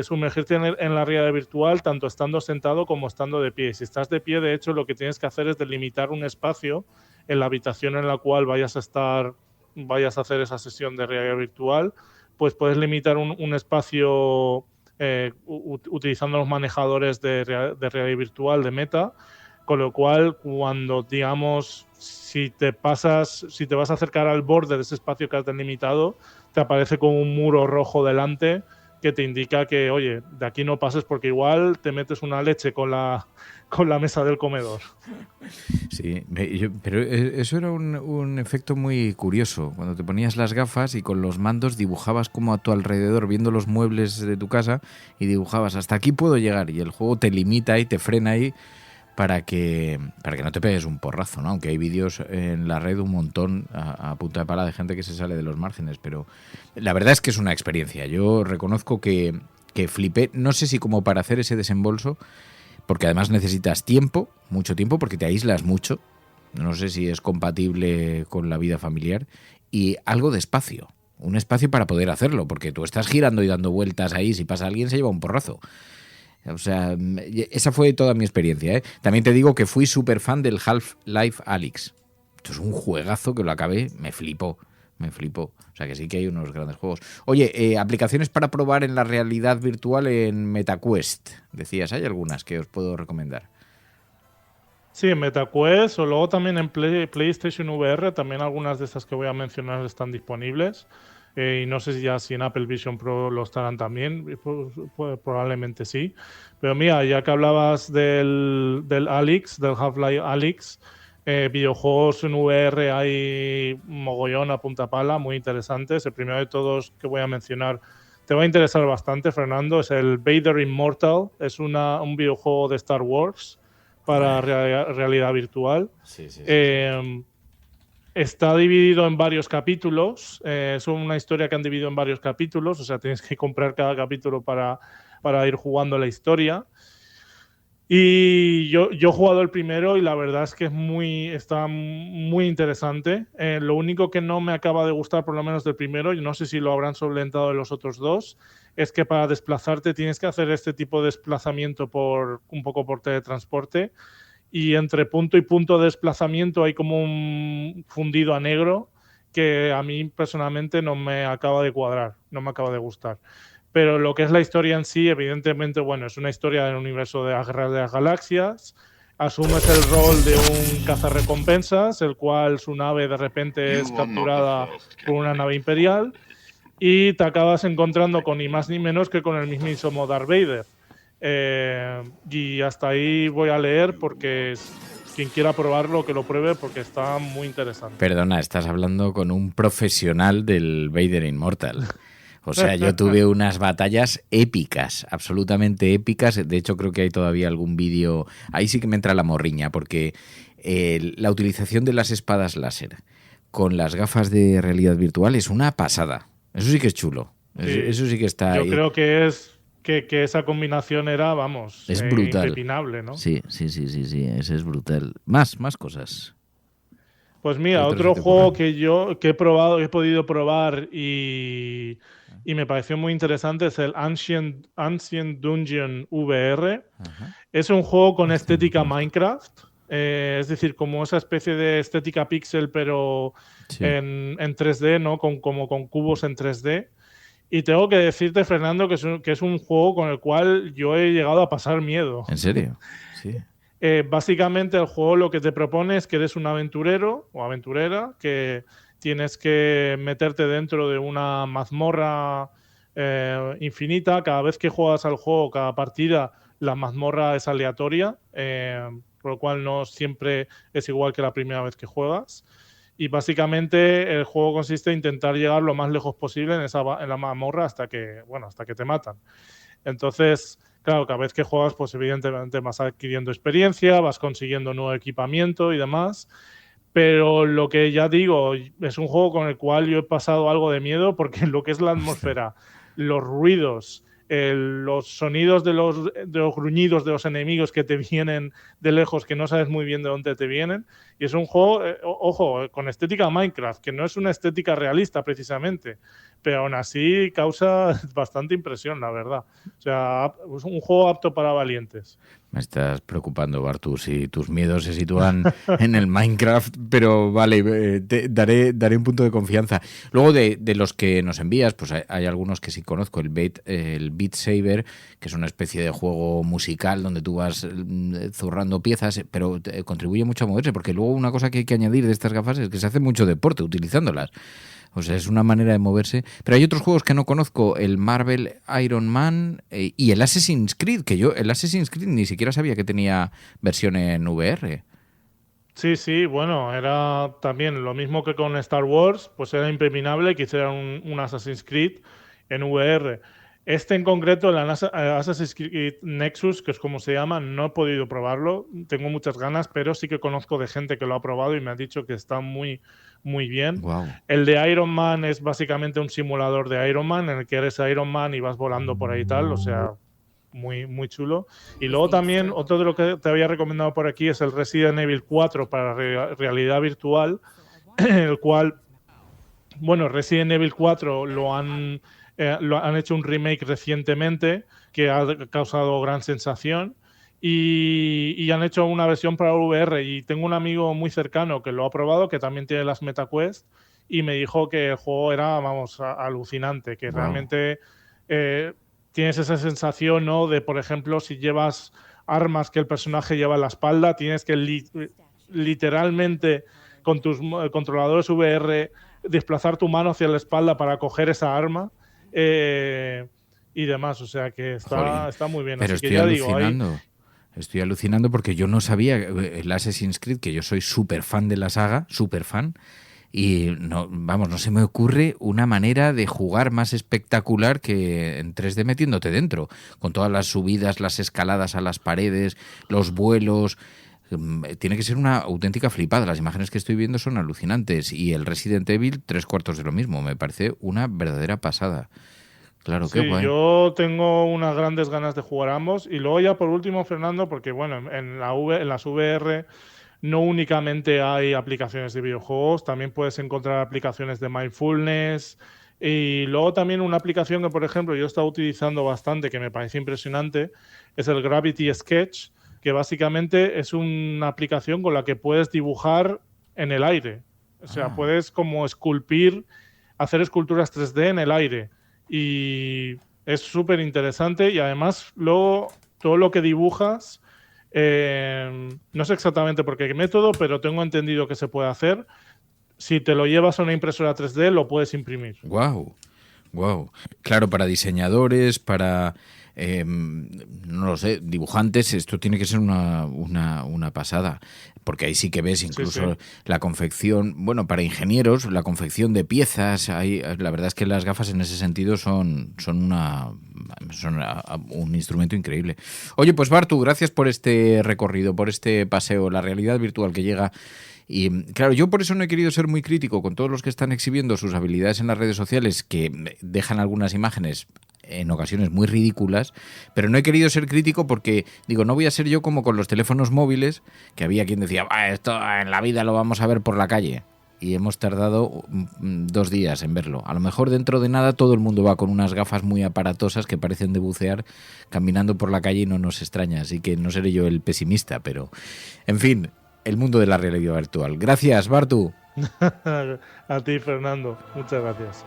sumergirte en la realidad virtual tanto estando sentado como estando de pie. Si estás de pie, de hecho, lo que tienes que hacer es delimitar un espacio en la habitación en la cual vayas a hacer esa sesión de realidad virtual, pues puedes limitar un espacio utilizando los manejadores de realidad virtual de Meta, con lo cual cuando, digamos, si te vas a acercar al borde de ese espacio que has delimitado, te aparece como un muro rojo delante que te indica que, oye, de aquí no pases porque igual te metes una leche con la mesa del comedor. Sí, pero eso era un efecto muy curioso. Cuando te ponías las gafas y con los mandos dibujabas como a tu alrededor, viendo los muebles de tu casa, y dibujabas hasta aquí puedo llegar, y el juego te limita y te frena ahí para que no te pegues un porrazo, ¿no? Aunque hay vídeos en la red un montón a punta de pala de gente que se sale de los márgenes, pero la verdad es que es una experiencia. Yo reconozco que flipé, no sé si como para hacer ese desembolso, porque además necesitas tiempo, mucho tiempo, porque te aíslas mucho, no sé si es compatible con la vida familiar, y algo de espacio, un espacio para poder hacerlo, porque tú estás girando y dando vueltas ahí, si pasa alguien se lleva un porrazo. O sea, esa fue toda mi experiencia, ¿eh? También te digo que fui súper fan del Half-Life Alyx. Esto es un juegazo que lo acabé, me flipó. O sea que sí que hay unos grandes juegos. Oye, aplicaciones para probar en la realidad virtual en MetaQuest. Decías, ¿hay algunas que os puedo recomendar? Sí, en MetaQuest o luego también en PlayStation VR, también algunas de estas que voy a mencionar están disponibles. Y no sé si en Apple Vision Pro lo estarán también, probablemente sí. Pero mira, ya que hablabas del Alyx, del Half-Life Alyx, videojuegos en VR hay mogollón a punta pala, muy interesantes. El primero de todos que voy a mencionar te va a interesar bastante, Fernando, es el Vader Immortal. Es un videojuego de Star Wars para realidad virtual. Sí. Está dividido en varios capítulos. Es una historia que han dividido en varios capítulos. O sea, tienes que comprar cada capítulo para ir jugando la historia. Y yo he jugado el primero y la verdad es que está muy interesante. Lo único que no me acaba de gustar, por lo menos del primero, y no sé si lo habrán solventado en los otros dos, es que para desplazarte tienes que hacer este tipo de desplazamiento un poco por teletransporte. y entre punto y punto de desplazamiento hay como un fundido a negro que a mí personalmente no me acaba de cuadrar, no me acaba de gustar. Pero lo que es la historia en sí, evidentemente, bueno, es una historia del universo de las Guerras de las Galaxias. Asumes el rol de un cazarrecompensas, el cual su nave de repente es capturada por una nave imperial y te acabas encontrando con ni más ni menos que con el mismísimo Darth Vader. Y hasta ahí voy a leer porque quien quiera probarlo, que lo pruebe porque está muy interesante. Perdona, estás hablando con un profesional del Vader Immortal. O sea, yo tuve unas batallas épicas, absolutamente épicas. De hecho, creo que hay todavía algún vídeo. Ahí sí que me entra la morriña, porque la utilización de las espadas láser con las gafas de realidad virtual es una pasada. Eso sí que es chulo. Sí. Eso sí que está. Yo creo que que esa combinación era, vamos, es brutal. impepinable, ¿no? Sí, ese es brutal. Más cosas. Pues mira, otro juego que he probado, he podido probar y me pareció muy interesante es el Ancient Dungeon VR. Ajá. Es un juego con estética Minecraft, es decir, como esa especie de estética pixel, pero en 3D, ¿no? Como con cubos en 3D. Y tengo que decirte, Fernando, que es un juego con el cual yo he llegado a pasar miedo. ¿En serio? Sí. Básicamente el juego lo que te propone es que eres un aventurero o aventurera que tienes que meterte dentro de una mazmorra infinita. Cada vez que juegas al juego, cada partida, la mazmorra es aleatoria, por lo cual no siempre es igual que la primera vez que juegas. Y básicamente el juego consiste en intentar llegar lo más lejos posible en la mazmorra hasta que te matan. Entonces, claro, cada vez que juegas, pues evidentemente vas adquiriendo experiencia, vas consiguiendo nuevo equipamiento y demás. Pero lo que ya digo, es un juego con el cual yo he pasado algo de miedo porque lo que es la atmósfera, los ruidos, los sonidos de los gruñidos de los enemigos que te vienen de lejos, que no sabes muy bien de dónde te vienen. Y es un juego, ojo, con estética Minecraft, que no es una estética realista precisamente, pero aún así causa bastante impresión, la verdad. O sea, es un juego apto para valientes. Me estás preocupando, Bartu, si tus miedos se sitúan en el Minecraft, pero vale, daré un punto de confianza. Luego de los que nos envías, pues hay algunos que sí conozco, el Beat Saber, que es una especie de juego musical donde tú vas zurrando piezas, pero contribuye mucho a moverse, porque luego una cosa que hay que añadir de estas gafas es que se hace mucho deporte utilizándolas. O sea, es una manera de moverse. Pero hay otros juegos que no conozco, el Marvel Iron Man y el Assassin's Creed, que yo el Assassin's Creed ni siquiera sabía que tenía versión en VR. Sí, bueno, era también lo mismo que con Star Wars, pues era impepinable que hicieran un Assassin's Creed en VR. Este en concreto, el Assassin's Creed Nexus, que es como se llama, no he podido probarlo, tengo muchas ganas, pero sí que conozco de gente que lo ha probado y me ha dicho que está muy, muy bien. Wow. El de Iron Man es básicamente un simulador de Iron Man, en el que eres Iron Man y vas volando por ahí y tal, o sea, muy, muy chulo. Y luego también, otro de lo que te había recomendado por aquí es el Resident Evil 4 para realidad virtual, el cual, bueno, Resident Evil 4 lo han hecho un remake recientemente que ha causado gran sensación y han hecho una versión para VR y tengo un amigo muy cercano que lo ha probado, que también tiene las MetaQuest y me dijo que el juego era, vamos, alucinante, que realmente tienes esa sensación, ¿no? De, por ejemplo, si llevas armas que el personaje lleva en la espalda, tienes que literalmente con tus controladores VR desplazar tu mano hacia la espalda para coger esa arma. Y demás, o sea que está muy bien. Pero así estoy que ya alucinando. Estoy alucinando porque yo no sabía el Assassin's Creed, que yo soy súper fan de la saga, súper fan, y no se me ocurre una manera de jugar más espectacular que en 3D metiéndote dentro, con todas las subidas, las escaladas a las paredes, los vuelos. Tiene que ser una auténtica flipada. Las imágenes que estoy viendo son alucinantes y el Resident Evil 3/4 de lo mismo. Me parece una verdadera pasada. Claro, sí, qué guay. Yo tengo unas grandes ganas de jugar ambos. Y luego ya por último, Fernando, porque bueno, en las VR no únicamente hay aplicaciones de videojuegos, también puedes encontrar aplicaciones de mindfulness. Y luego también una aplicación que, por ejemplo, yo he estado utilizando bastante, que me parece impresionante, es el Gravity Sketch, que básicamente es una aplicación con la que puedes dibujar en el aire. O sea, puedes como esculpir, hacer esculturas 3D en el aire. Y es súper interesante y además luego todo lo que dibujas, no sé exactamente por qué método, pero tengo entendido que se puede hacer. Si te lo llevas a una impresora 3D, lo puedes imprimir. Wow. Claro, para diseñadores, para no lo sé, dibujantes, esto tiene que ser una pasada, porque ahí sí que ves incluso la confección, bueno, para ingenieros, la confección de piezas, la verdad es que las gafas en ese sentido son un instrumento increíble. Oye, pues Bartu, gracias por este recorrido, por este paseo, la realidad virtual que llega. Y claro, yo por eso no he querido ser muy crítico con todos los que están exhibiendo sus habilidades en las redes sociales, que dejan algunas imágenes en ocasiones muy ridículas, pero no he querido ser crítico porque, digo, no voy a ser yo como con los teléfonos móviles, que había quien decía, esto en la vida lo vamos a ver por la calle. Y hemos tardado 2 días en verlo. A lo mejor dentro de nada todo el mundo va con unas gafas muy aparatosas que parecen de bucear caminando por la calle y no nos extraña. Así que no seré yo el pesimista, pero en fin, el mundo de la realidad virtual. Gracias, Bartu. A ti, Fernando. Muchas gracias.